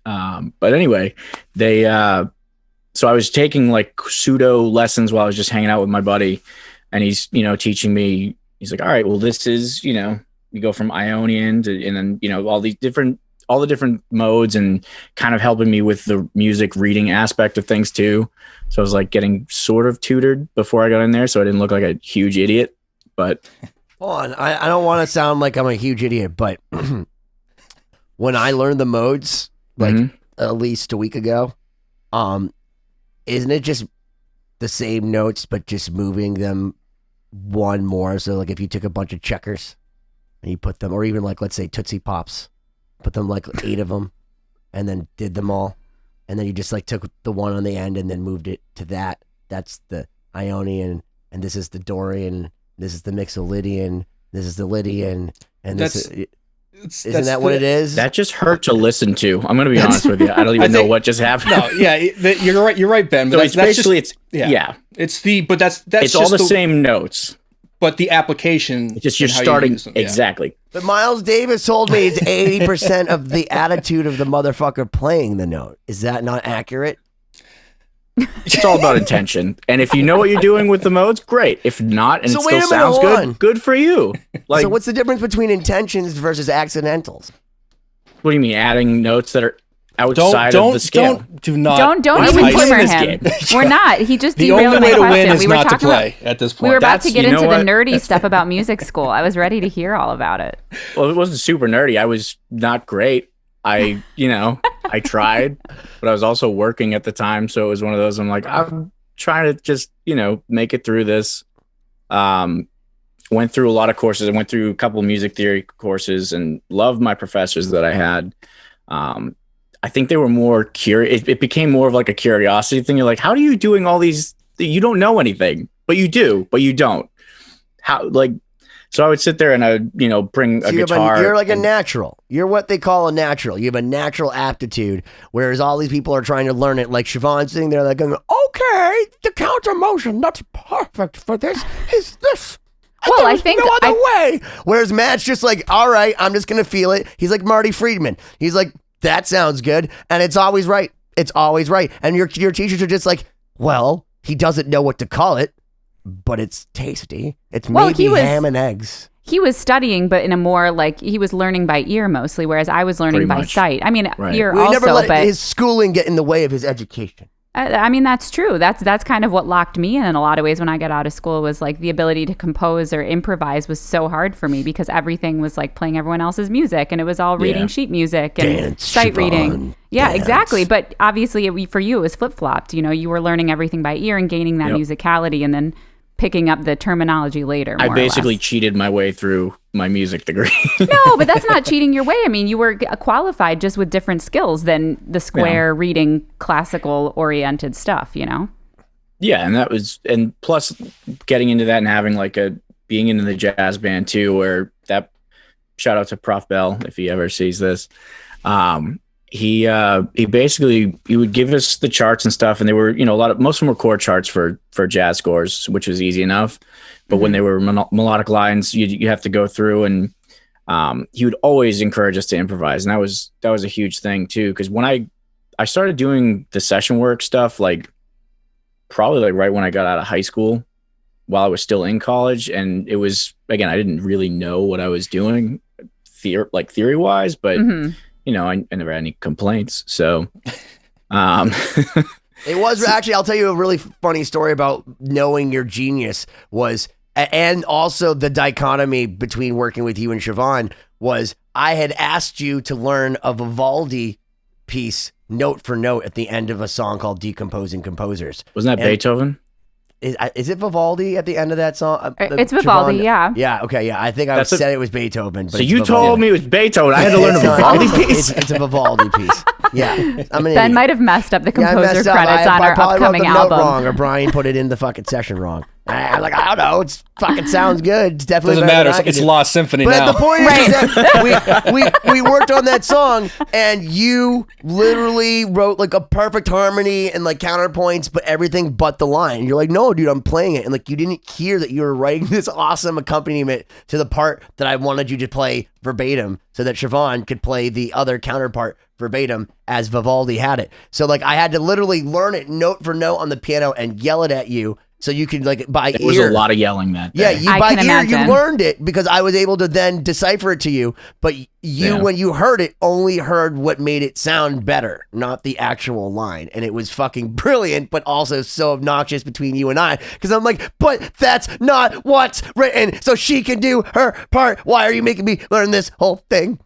but anyway, so I was taking like pseudo lessons while I was just hanging out with my buddy, and he's, teaching me. He's like, all right, well, this is, you go from Ionian to, and then, all these different all the different modes and kind of helping me with the music reading aspect of things too. So I was like getting sort of tutored before I got in there, so I didn't look like a huge idiot. But hold on, I don't want to sound like I'm a huge idiot, but when I learned the modes, like at least a week ago, isn't it just the same notes but just moving them one more? So like if you took a bunch of checkers and you put them, or even like let's say Tootsie Pops, put them like 8 of them, and then did them all, and then you just like took the one on the end and then moved it to that. That's the Ionian, and this is the Dorian. This is the Mixolydian. This is the Lydian, and isn't that what it is? That just hurt to listen to. I'm going to be honest with you. I don't even know what just happened. No, yeah, you're right. You're right, Ben. But so it's basically, it's all the same notes. But the application, it's just you're starting exactly. But Miles Davis told me it's 80% of the attitude of the motherfucker playing the note. Is that not accurate? It's all about intention. And if you know what you're doing with the modes, great. If not, and it still sounds good, good for you. Like, so what's the difference between intentions versus accidentals? What do you mean, adding notes that are outside of the scale? Don't even humor him. We're not. He just derailed my question. The only way to win is not to play at this point. We were about to get into the nerdy stuff about music school. I was ready to hear all about it. Well, it wasn't super nerdy. I was not great. I tried, but I was also working at the time. So it was one of those, I'm like, I'm trying to just, make it through this. Went through a lot of courses. I went through a couple of music theory courses and loved my professors that I had. I think they were more curious. It became more of like a curiosity thing. You're like, how are you doing all these? You don't know anything, but you do, but you don't. So I would sit there and I would, bring a guitar. You're like a natural. You're what they call a natural. You have a natural aptitude, whereas all these people are trying to learn it. Like Siobhán sitting there like going, okay, the counter motion that's perfect for this is this. Well, I think no other way. Whereas Matt's just like, all right, I'm just going to feel it. He's like Marty Friedman. He's like, that sounds good. And it's always right. It's always right. And your teachers are just like, well, he doesn't know what to call it, but it's tasty. It's maybe ham and eggs. He was studying, but in a more he was learning by ear mostly, whereas I was learning by sight. I mean, you're also... never let his schooling get in the way of his education. I mean, that's true. That's kind of what locked me in a lot of ways when I got out of school, was like the ability to compose or improvise was so hard for me because everything was like playing everyone else's music and it was all reading sheet music and sight reading. Yeah, exactly. But obviously for you, it was flip-flopped. You were learning everything by ear and gaining that musicality and then picking up the terminology later. I basically cheated my way through my music degree. No, but that's not cheating your way. I mean, you were qualified just with different skills than the square reading classical oriented stuff, Yeah, and plus getting into that and having being into the jazz band too, where that, shout out to Prof Bell if he ever sees this. He basically, he would give us the charts and stuff, and they were, most of them were chord charts for jazz scores, which was easy enough. But when they were melodic lines, you have to go through, and he would always encourage us to improvise, and that was a huge thing too. Because when I started doing the session work stuff, probably right when I got out of high school, while I was still in college, and it was, again, I didn't really know what I was doing, theory wise, but. I never had any complaints. So, it was actually, I'll tell you a really funny story about knowing your genius was, and also the dichotomy between working with you and Siobhán was, I had asked you to learn a Vivaldi piece note for note at the end of a song called Decomposing Composers. Wasn't that Beethoven? Is it Vivaldi at the end of that song? It's Vivaldi, Siobhán? Yeah, okay, yeah. I think I said it was Beethoven. But so you told me it was Beethoven. I had to learn a Vivaldi piece? It's a Vivaldi piece. Yeah. Ben might have messed up the composer credits on our upcoming album. Wrong, or Brian put it in the fucking session wrong. I'm like, I don't know. It fucking sounds good. It's definitely doesn't matter. It's Lost Symphony but now. But the point is that we worked on that song, and you literally wrote a perfect harmony and counterpoints, but everything but the line. And you're like, no, dude, I'm playing it, and you didn't hear that you were writing this awesome accompaniment to the part that I wanted you to play verbatim, so that Siobhán could play the other counterpart verbatim as Vivaldi had it. So I had to literally learn it note for note on the piano and yell it at you. So you could like by There ear. was a lot of yelling that day. Yeah, you I by can ear imagine. you learned it because I was able to then decipher it to you. But you, Yeah. when you heard it, only heard what made it sound better, not the actual line. And it was fucking brilliant, but also so obnoxious between you and I. Because I'm like, but that's not what's written. So she can do her part. Why are you making me learn this whole thing?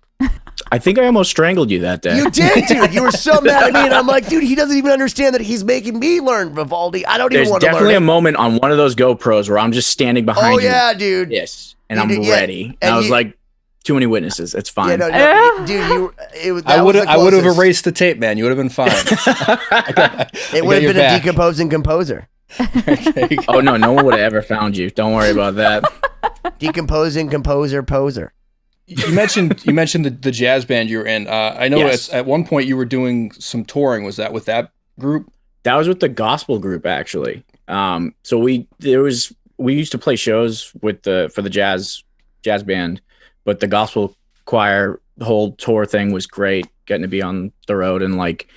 I think I almost strangled you that day. You did, dude. You were so mad at me, and I'm like, dude, he doesn't even understand that he's making me learn Vivaldi. I don't There's even want to learn definitely it. a moment on one of those GoPros where I'm just standing behind Oh you. yeah, dude. Yes, and You I'm did- yeah, ready. and I was you- like, too many witnesses. It's fine. Yeah, no, dude. You. It was. I that would was the have closest. erased the tape, man. You would have been fine. It would have been a decomposing composer. Oh no, no one would have ever found you. Don't worry about that. Decomposing composer poser. You mentioned the jazz band you were in. I know Yes. at one point you were doing some touring. Was that with that group? That was with the gospel group actually. So we used to play shows for the jazz band, but the gospel choir, the whole tour thing was great. Getting to be on the road and like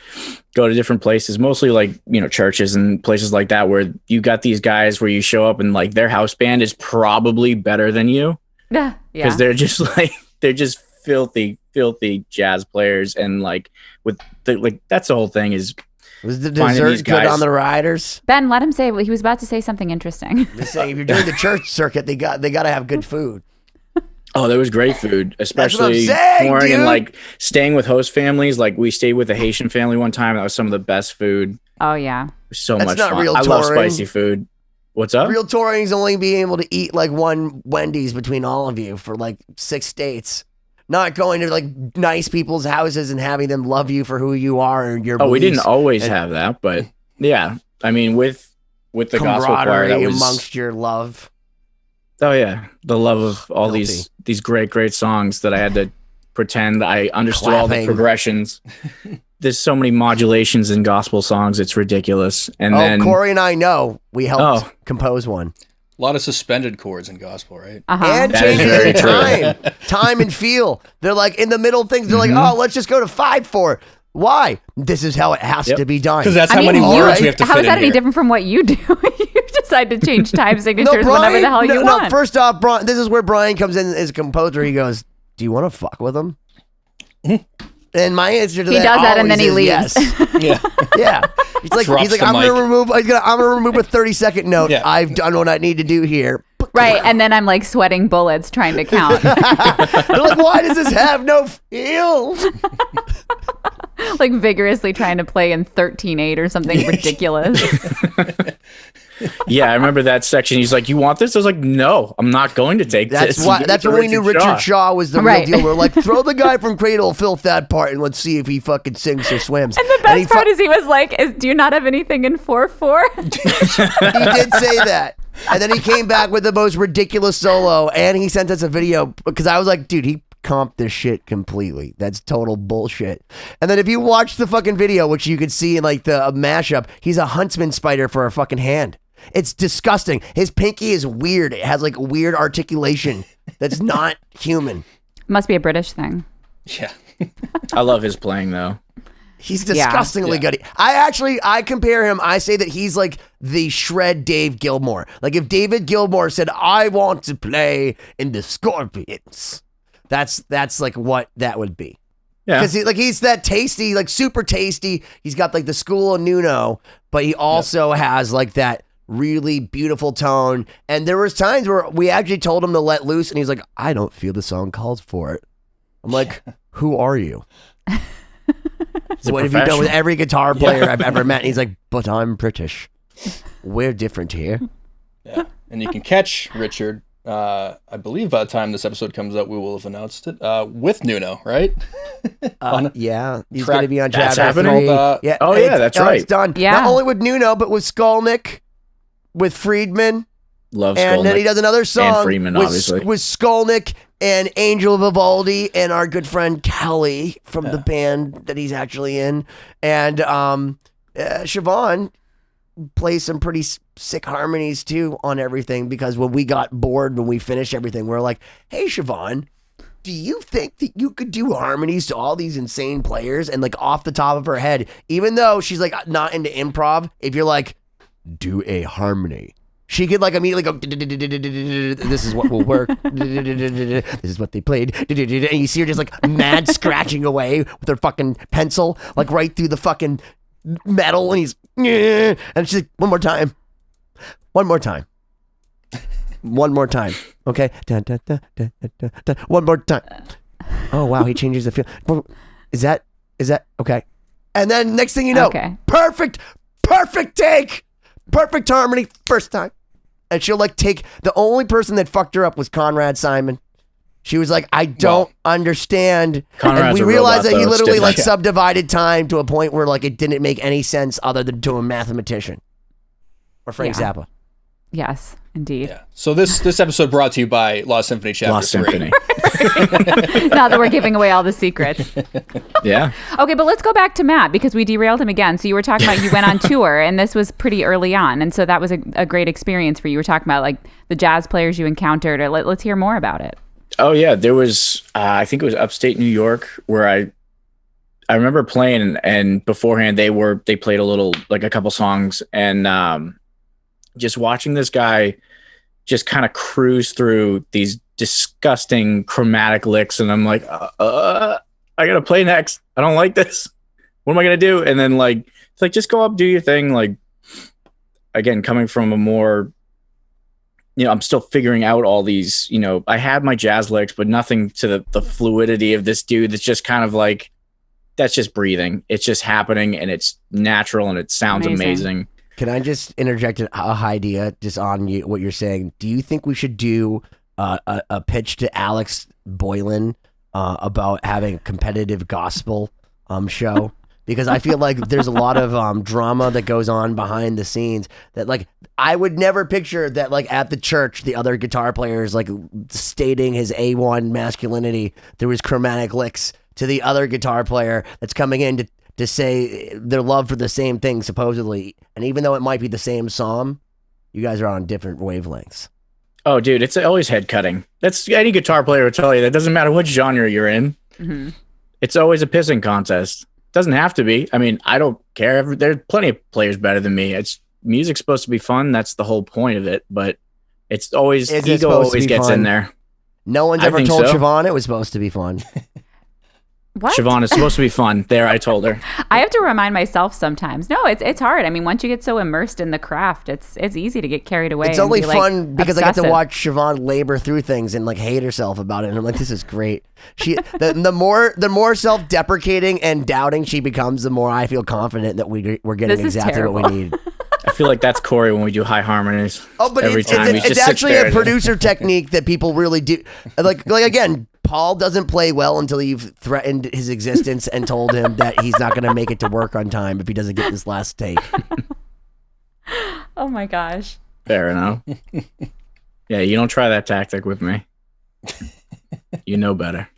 go to different places, mostly like, you know, churches and places like that, where you got these guys where you show up and like their house band is probably better than you. Yeah. Because they're just like filthy jazz players, and like with the like that's the whole thing is Was the finding dessert these good guys- on the riders? Ben, let him say. He was about to say something interesting. Just saying, if you're doing the church circuit, they got to have good food. Oh, there was great food, especially saying, touring dude. and like staying with host families. Like we stayed with a Haitian family one time. That was some of the best food. Oh yeah. It was so That's much not fun. real I love touring. spicy food. What's up? Real touring is only being able to eat like one Wendy's between all of you for like 6 states. Not going to like nice people's houses and having them love you for who you are and your Oh, we didn't beliefs. always and have that, but yeah. I mean, with the gospel choir, camaraderie that was amongst your love. oh yeah, the love of all Filthy. these great songs that I had to pretend I understood all the Clapping. progressions. There's so many modulations in gospel songs, it's ridiculous. And then Corey and I know we helped Oh. compose one. A lot of suspended chords in gospel, right? And That is changing very it true. time and feel. They're like in the middle things. They're Mm-hmm. like, oh, let's just go to 5/4. Why? This is how it has Yep. to be done. Because that's I how mean, many you- words we have to how fit is that in any here. different from what you do? You decide to change time signatures whenever the hell you no, want. first off, Brian, this is where Brian comes in as a composer. He goes, do you want to fuck with him? And my answer to He that does that and always then he is leaves. Yes. Yeah. Yeah. He's Drops like, the I'm gonna mic. remove a 30-second note. Yeah. I've done what I need to do here. Right, and then I'm like sweating bullets trying to count. They're like, why does this have no feel? Like vigorously trying to play in 13/8 or something ridiculous. yeah, I remember that section. He's like, "You want this?" I was like, "No, I'm not going to take That's this." why. Give That's it to when we knew Richard Shaw was the Right. real deal. We're like, throw the guy from Cradle of Filth that part, and let's see if he fucking sings or swims. And the he best part is he was like, do you not have anything in 4/4? he did say that. And then he came back with the most ridiculous solo, and he sent us a video because I was like, dude, he comped this shit completely. That's total bullshit. And then if you watch the fucking video, which you could see in like the mashup, he's a huntsman spider for a fucking hand. It's disgusting. His pinky is weird. It has like weird articulation that's not human. Must be a British thing. Yeah. I love his playing though. He's disgustingly good. I compare him. I say that he's like the shred Dave Gilmour. Like if David Gilmour said, "I want to play in the Scorpions," that's like what that would be. Yeah, Because he's that tasty, like super tasty. He's got like the school of Nuno, but he also has like that really beautiful tone. And there was times where we actually told him to let loose, and he's like, "I don't feel the song calls for it." I'm like, "Who are you? He's a What have you done with professional. every guitar player I've ever met?" And he's like, "But I'm British. We're different here." Yeah. And you can catch Richard. I believe by the time this episode comes out, we will have announced it with Nuno, right? Yeah, he's track- going to be on That's chapter happening? 3. Oh, yeah, it's- that's It's right. done. Yeah. Not only with Nuno, but with Skolnick, with Friedman, Love and then he Skolnick. does another song Freeman, with, obviously. with Skolnick and Angel Vivaldi and our good friend Kelly from the band that he's actually in, and Siobhán plays some pretty sick harmonies too on everything, because when we got bored when we finished everything, we are like, "Hey Siobhán, do you think that you could do harmonies to all these insane players?" And like off the top of her head, even though she's like not into improv, if you're like, "Do a harmony she could like immediately go, this is what will work. This is what they played. And you see her just like mad scratching away with her fucking pencil, like right through the fucking metal. And and she's like, one more time. One more time. One more time. Okay. One more time. Oh, wow. He changes the feel. Is that okay? And then next thing you know, perfect take. Perfect harmony, first time. And she'll like take, the only person that fucked her up was Conrad Simon. She was like, I don't understand. Conrad's and we realized that he literally like yeah. subdivided time to a point where like it didn't make any sense other than to a mathematician. Or Frank Zappa. Yes, indeed. Yeah. So this episode brought to you by Lost Symphony Chapter Lost 3. Symphony. Now that we're giving away all the secrets. Yeah. Okay, but let's go back to Matt because we derailed him again. So you were talking about you went on tour and this was pretty early on. And so that was a great experience for you. You were talking about like the jazz players you encountered. Or let's hear more about it. Oh yeah, there was I think it was upstate New York where I remember playing and beforehand they played a couple songs and just watching this guy just kind of cruise through these disgusting chromatic licks and I'm like I gotta play next. I don't like this. What am I gonna do? And then like it's like just go up, do your thing. Like again, coming from a more, I'm still figuring out all these, I had my jazz licks, but nothing to the fluidity of this dude that's just kind of like, that's just breathing. It's just happening and it's natural and it sounds amazing. Can I just interject a idea just on what you're saying? Do you think we should do a pitch to Alex Boylan about having a competitive gospel show? Because I feel like there's a lot of drama that goes on behind the scenes that like I would never picture that like at the church the other guitar players like stating his A1 masculinity through his chromatic licks to the other guitar player that's coming in to say their love for the same thing supposedly, and even though it might be the same psalm, you guys are on different wavelengths. Oh, dude, it's always head cutting. That's any guitar player will tell you. That doesn't matter what genre you're in. Mm-hmm. It's always a pissing contest. Doesn't have to be. I mean, I don't care. There's plenty of players better than me. Music's supposed to be fun. That's the whole point of it. But it's always ego always gets fun? in there. No one's ever told Siobhán it was supposed to be fun. What? Siobhán is supposed to be fun. There, I told her. I have to remind myself sometimes. No, it's hard. I mean, once you get so immersed in the craft, it's easy to get carried away. It's only fun because obsessive. I get to watch Siobhán labor through things and like hate herself about it. And I'm like, this is great. The more self-deprecating and doubting she becomes, the more I feel confident that we're getting exactly what we need. I feel like that's Cory when we do high harmonies. Oh, but every time it's actually a producer technique that people really do. Like again, Paul doesn't play well until you've threatened his existence and told him that he's not going to make it to work on time if he doesn't get this last take. Oh my gosh. Fair enough. Yeah, you don't try that tactic with me. You know better.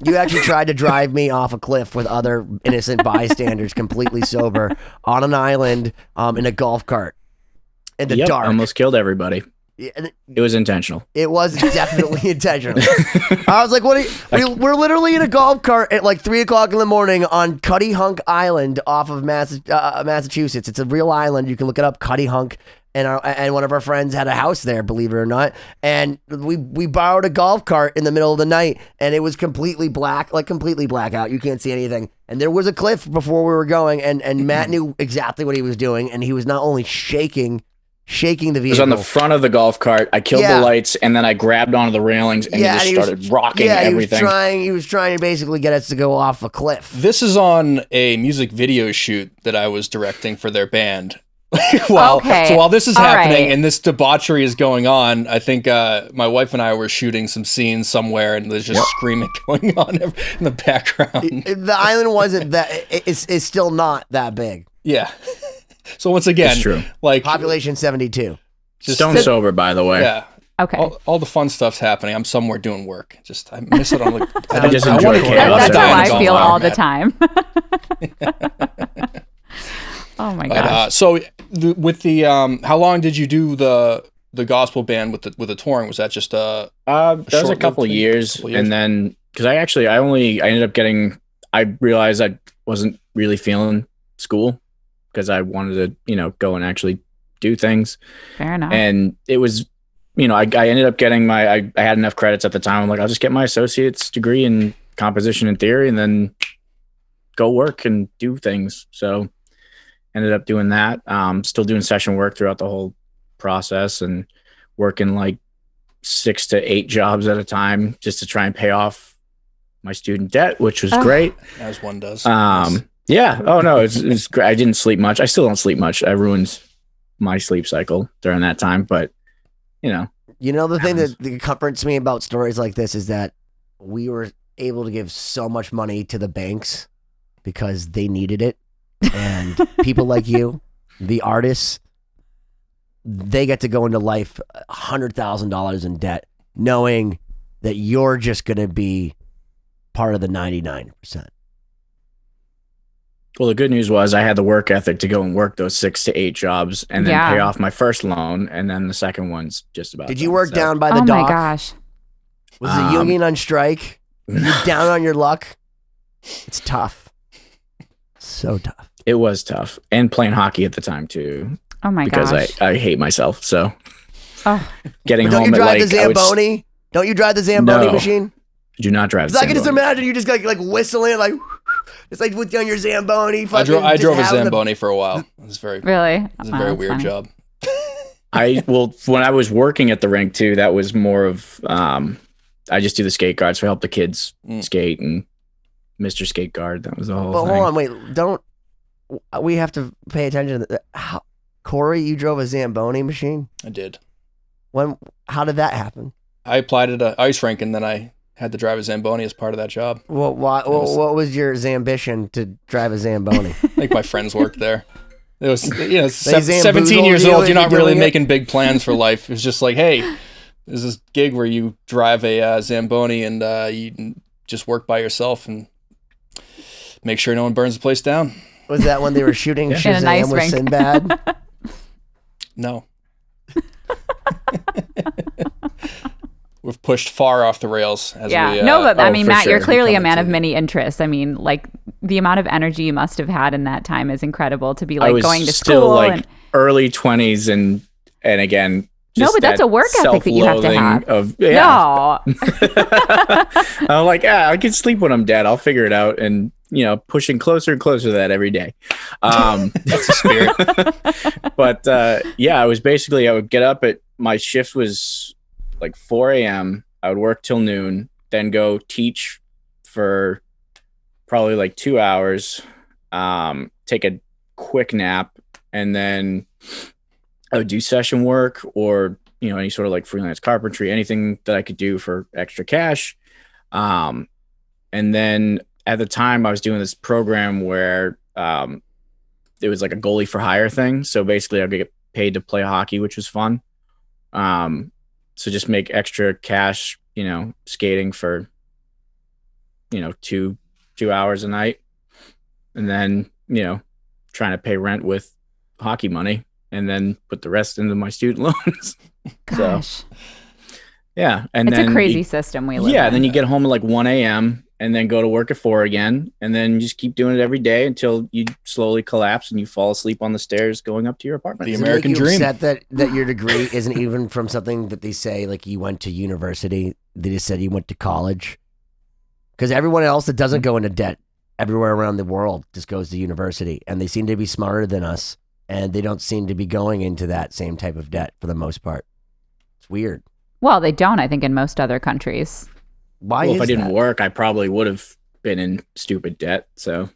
You actually tried to drive me off a cliff with other innocent bystanders, completely sober, on an island in a golf cart in the dark. Almost killed everybody. It was intentional. It was definitely intentional. I was like, "What? We're literally in a golf cart at like 3:00 in the morning on Cutty Hunk Island off of Massachusetts. It's a real island. You can look it up, Cutty Hunk." And one of our friends had a house there, believe it or not. And we borrowed a golf cart in the middle of the night, and it was completely black, like completely blackout. You can't see anything. And there was a cliff before we were going, and Matt knew exactly what he was doing, and he was not only shaking the vehicle. It was on the front of the golf cart. I killed the lights, and then I grabbed onto the railings, and he just started rocking everything. He was trying to basically get us to go off a cliff. This is on a music video shoot that I was directing for their band. So while this is happening and this debauchery is going on, I think my wife and I were shooting some scenes somewhere, and there's just screaming going on in the background. The island wasn't that. It's still not that big. Yeah. So once again, true. Like population 72. Stone sober, by the way. Yeah. Okay. All the fun stuff's happening. I'm somewhere doing work. Just I miss it on the. I just enjoy it. That's how I feel all the time. Oh my gosh. So with the how long did you do the gospel band with the touring? Was that just that was a couple of years, and then because I ended up getting. I realized I wasn't really feeling school because I wanted to go and actually do things. Fair enough. And it was, I ended up getting I had enough credits at the time. I'm like, I'll just get my associate's degree in composition and theory and then go work and do things. So ended up doing that. Still doing session work throughout the whole process and working like 6 to 8 jobs at a time just to try and pay off my student debt, which was great. As one does. Yeah. Oh no, it's great. I didn't sleep much. I still don't sleep much. I ruined my sleep cycle during that time, but the thing that comforts me about stories like this is that we were able to give so much money to the banks because they needed it. And people like you, the artists, they get to go into life $100,000 in debt, knowing that you're just going to be part of the 99%. Well, the good news was I had the work ethic to go and work those 6 to 8 jobs and then pay off my first loan. And then the second one's just about. Did you work down by the dock? Oh my gosh. Was the union on strike? Were you down on your luck? It's tough. So tough. It was tough. And playing hockey at the time too. Oh my gosh. Because I hate myself. So getting don't home you drive at the Zamboni? Don't you drive the Zamboni machine? I do not drive the Zamboni. I can just imagine you just like whistling like it's like with on your Zamboni. I drove a Zamboni for a while. It was very really. It was a very weird job. When I was working at the rink too, that was more of I just do the skate guards, so I help the kids skate and Mr. Skate Guard. That was the whole thing. Hold on, wait, we have to pay attention to that. Cory, you drove a Zamboni machine? I did. How did that happen? I applied at an ice rink and then I had to drive a Zamboni as part of that job. Well, what was your ambition to drive a Zamboni? I think my friends worked there. It was 17 years old. You're not really making big plans for life. It's just like, hey, there's this gig where you drive a Zamboni and you just work by yourself and make sure no one burns the place down. Was that when they were shooting Shazam with Sinbad? No. We've pushed far off the rails. But I mean, Matt, you're clearly a man of many interests. I mean, like the amount of energy you must have had in that time is incredible to be like going to still school. Like early 20s and again. No, but that's a work ethic that you have to have. No. I'm like, I can sleep when I'm dead. I'll figure it out. And, pushing closer and closer to that every day. That's the spirit. But I would get up my shift was like 4 a.m. I would work till noon, then go teach for probably like 2 hours, take a quick nap, and then I would do session work or, any sort of like freelance carpentry, anything that I could do for extra cash. And then at the time I was doing this program where it was like a goalie for hire thing. So basically I'd get paid to play hockey, which was fun. So just make extra cash, skating for, 2 hours a night. And then, trying to pay rent with hockey money. And then put the rest into my student loans. Gosh. So, yeah. And it's then a crazy system we live in. Yeah. Then you get home at like 1 a.m. and then go to work at 4 again. And then you just keep doing it every day until you slowly collapse and you fall asleep on the stairs going up to your apartment. The American dream. Upset that your degree isn't even from something that they say like you went to university. They just said you went to college. Because everyone else that doesn't go into debt everywhere around the world just goes to university. And they seem to be smarter than us. And they don't seem to be going into that same type of debt for the most part. It's weird. Well, they don't, I think, in most other countries. Why if I didn't work, I probably would have been in stupid debt. So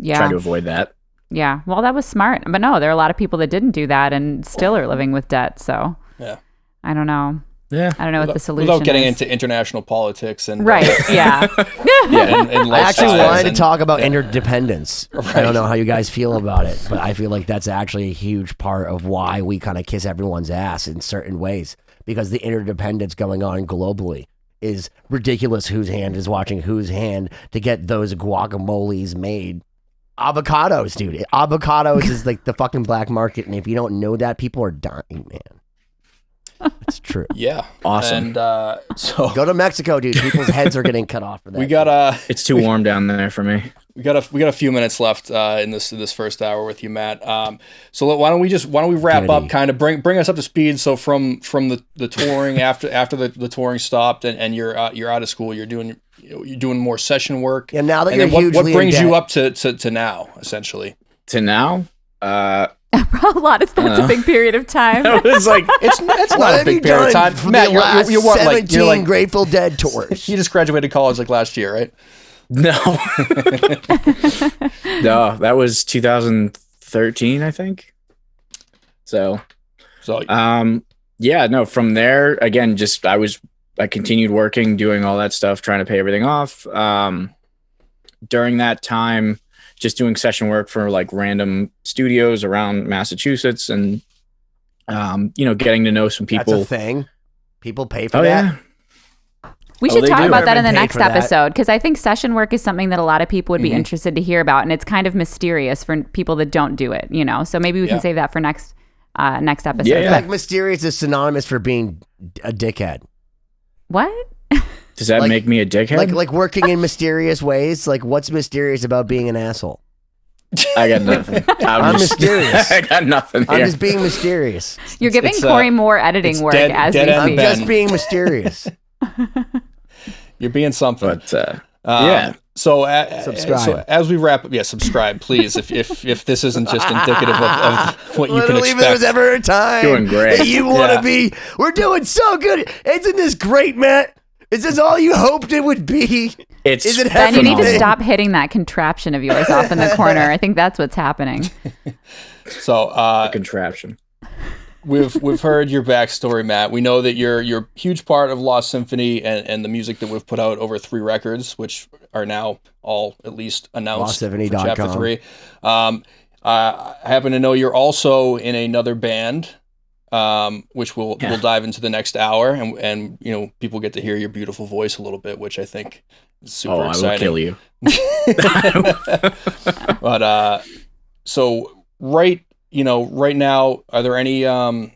try to avoid that. Yeah. Well, that was smart. But no, there are a lot of people that didn't do that and still are living with debt. So I don't know. Yeah. I don't know what the solution without getting is. into international politics and right. Yeah. and I actually wanted to talk about interdependence. Right. I don't know how you guys feel about it, but I feel like that's actually a huge part of why we kind of kiss everyone's ass in certain ways, because the interdependence going on globally is ridiculous. Whose hand is watching whose hand to get those guacamoles made? Avocados, dude. Avocados is like the fucking black market, and if you don't know that, people are dying, man. It's true. Yeah. Awesome. And so Go to Mexico, dude. People's heads are getting cut off for that. we got It's too warm down there for me. we got a few minutes left in this first hour with you, Matt. So why don't we wrap Kennedy. up, kind of bring us up to speed. So from the touring after the touring stopped and you're out of school, you're doing more session work. Yeah, now that and you're then what hugely brings in you debt. up to now, essentially? To now, A lot of that's a big period of time. it was like It's What not a have you big period of done time. for Matt, the last you're what, 17 like Grateful Dead tours? you just graduated college like last year, right? no, no, that was 2013, I think. So, So yeah, no. From there, again, I continued working, doing all that stuff, trying to pay everything off. During that time, just doing session work for like random studios around Massachusetts, and getting to know some people. That's a thing. People pay for Oh that. yeah, We Oh, should they talk do. about that in the I've been paid next for that. episode because I think session work is something that a lot of people would be interested to hear about, and it's kind of mysterious for people that don't do it. So maybe we can Yeah. save that for next episode. Yeah. Like mysterious is synonymous for being a dickhead. What? does that Like- make me a dickhead? Like working in mysterious ways. Like what's mysterious about being an asshole? I got nothing. I'm mysterious. I got nothing I'm here. just being mysterious. You're giving it's, Cory more editing work dead- as dead we end I'm speak. Ben. just being mysterious. you're being something. But yeah. So, Subscribe. so as we wrap up, subscribe, please. If this isn't just indicative of what you can Literally, if expect. there was ever a time Doing great. that you want to Yeah. be, we're doing so good. Isn't this great, Matt? Is this all you hoped it would be? It's Is it Ben, you need to Phenomenal. stop hitting that contraption of yours off in the corner. I think that's what's happening. So a contraption. we've heard your backstory, Matt. We know that you're a huge part of Lost Symphony and the music that we've put out over 3 records, which are now all at least announced for LostSymphony.com. Chapter 3. I happen to know you're also in another band, which we'll dive into the next hour, and people get to hear your beautiful voice a little bit, which I think is super I exciting. will kill you. But so right now, are there anything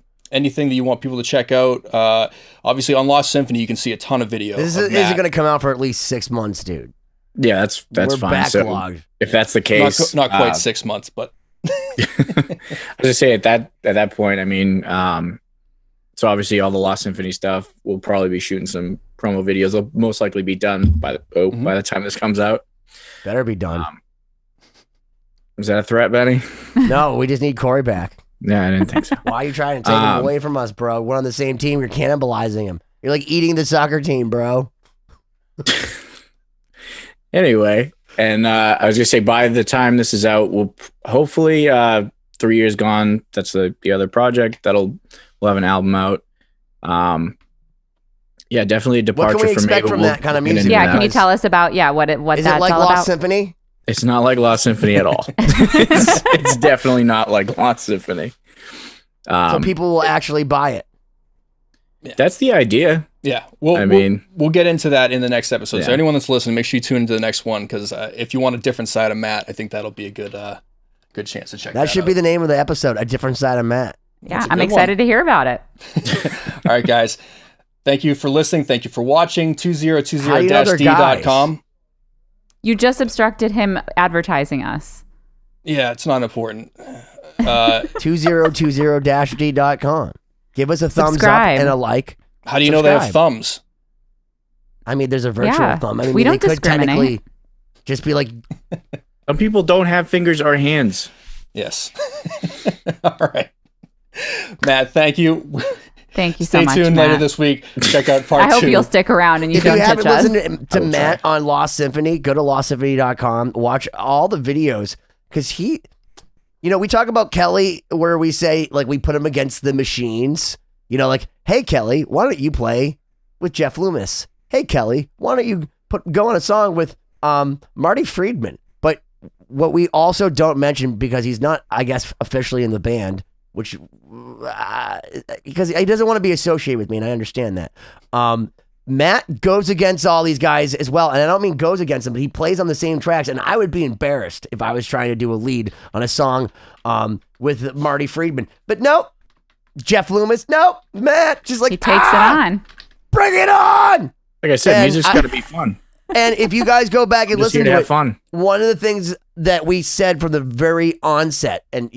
that you want people to check out? Obviously on Lost Symphony you can see a ton of video. This of isn't Matt. going to come out for at least 6 months, dude. Yeah, that's We're fine. So backlogged. if that's the case, not quite 6 months, but I was just say at that point, I mean, so obviously all the Lost Symphony stuff, we'll probably be shooting some promo videos. They'll most likely be done by the time this comes out. Better be done. Is that a threat, Benny? No, we just need Cory back. Yeah, I didn't think so. Why are you trying to take him away from us, bro? We're on the same team. You're cannibalizing him. You're like eating the soccer team, bro. Anyway, and I was gonna say by the time this is out, we'll hopefully 3 Years Gone. That's the other project we'll have an album out. Yeah, definitely a departure What can we from expect me, but from we'll that kind of get music? into Yeah, that. can you tell us about what Is that's it like all Lost about? Symphony? It's not like Lost Symphony at all. it's definitely not like Lost Symphony. So people will actually buy it. That's the idea. yeah, I mean- we'll get into that in the next episode. So Yeah. anyone that's listening, make sure you tune into the next one, because if you want a different side of Matt, I think that'll be a good chance to check That should be out. the name of the episode, A Different Side of Matt. Yeah, That's a I'm good excited to hear about it. All right, guys. Thank you for listening. Thank you for watching. How do you know they're 2020-d.com. You just obstructed him advertising us. Yeah, it's not important. 2020-d.com. Give us a thumbs Subscribe. up and a like. How do you know they have Subscribe. thumbs? I mean, there's a virtual Yeah. thumb. I mean, We they don't could discriminate. technically just be like, Some people don't have fingers or hands. Yes. All right. Matt, thank you. Thank you so Stay much, tuned Matt. later this week. Check out part I hope 2. you'll stick around and you if you don't touch haven't us. listened to Matt on Lost Symphony, go to lostsymphony.com, watch all the videos, because we talk about Kelly where we say, like, we put him against the machines, like, hey, Kelly, why don't you play with Jeff Loomis? Hey, Kelly, why don't you go on a song with Marty Friedman? But what we also don't mention, because he's not, I guess, officially in the band, which because he doesn't want to be associated with me, and I understand that. Matt goes against all these guys as well, and I don't mean goes against them, but he plays on the same tracks, and I would be embarrassed if I was trying to do a lead on a song with Marty Friedman. But no, Jeff Loomis, nope, Matt, just like He takes it on. Bring it on. Like I said, And music's got to be fun. And if you guys go back and Just listen here to to have it, fun. one of the things that we said from the very onset, and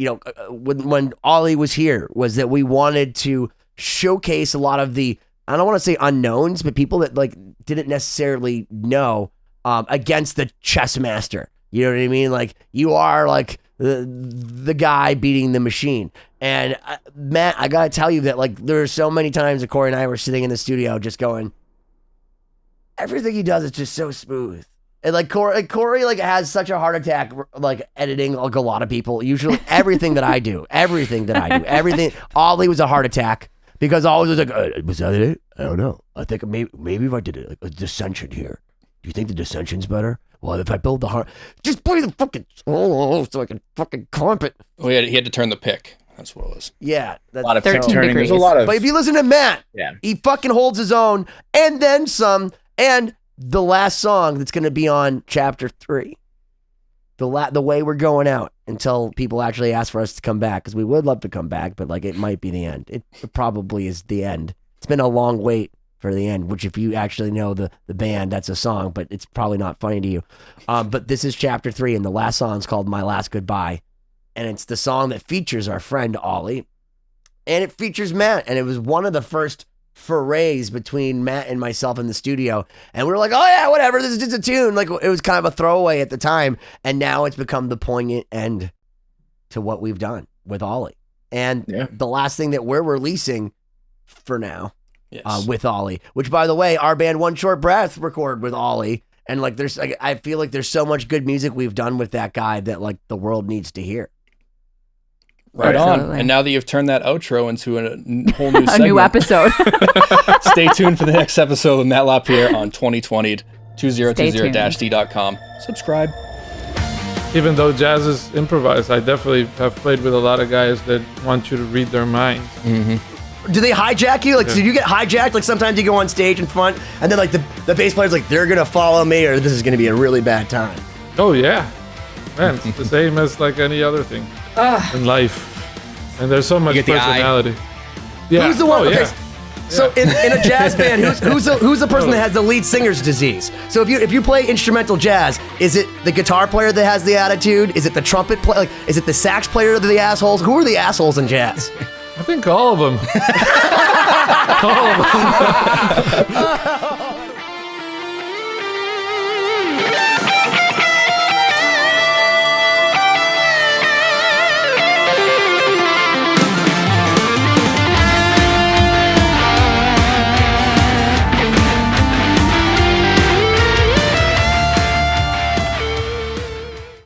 when Oli was here, was that we wanted to showcase a lot of the, I don't want to say unknowns, but people that like didn't necessarily know against the chess master. You know what I mean? Like you are like the guy beating the machine. And Matt, I gotta tell you that like there are so many times that Cory and I were sitting in the studio just going, everything he does is just so smooth. And like Cory like has such a heart attack like editing like a lot of people. Usually everything that I do, everything. Oli was a heart attack because Oli was like, was that it? I don't know. I think maybe if I did it like a dissension here. Do you think the dissension's better? Well, if I build the heart, just play the fucking so I can fucking comp it. Well, he had to turn the pick. That's what it was. Yeah, A lot of 13 turning. degrees. There's a lot of. But if you listen to Matt, Yeah. he fucking holds his own, and then some. And the last song that's going to be on chapter 3, the way we're going out until people actually ask for us to come back, because we would love to come back, but like it might be the end. It probably is the end. It's been a long wait for the end, which if you actually know the band, that's a song, but it's probably not funny to you. But this is chapter 3, and the last song is called My Last Goodbye, and it's the song that features our friend Oli, and it features Matt, and it was one of the first forays between Matt and myself in the studio, and we were like, oh yeah, whatever, this is just a tune. Like it was kind of a throwaway at the time, and now it's become the poignant end to what we've done with Oli. And the last thing that we're releasing for now, with Oli, which by the way, our band One Short Breath recorded with Oli, and like there's like I feel like there's so much good music we've done with that guy that like the world needs to hear. Right on. Absolutely. And now that you've turned that outro into a whole new segment, A new episode. stay tuned for the next episode with Matt LaPierre on 2020'd 2020-d.com. Subscribe. Even though jazz is improvised, I definitely have played with a lot of guys that want you to read their minds. Do they hijack you? Like, do you get hijacked? Like sometimes you go on stage in front, and then like the bass player's like, they're gonna follow me, or this is gonna be a really bad time. Oh yeah, man, it's the same as like any other thing in life. And there's so much get the eye. personality. Yeah. Who's the one? Oh, Okay, yeah. so in a jazz band, who's the person that has the lead singer's disease? So if you play instrumental jazz, is it the guitar player that has the attitude? Is it the trumpet player? Like, is it the sax player that are the assholes? Who are the assholes in jazz? I think all of them. All of them.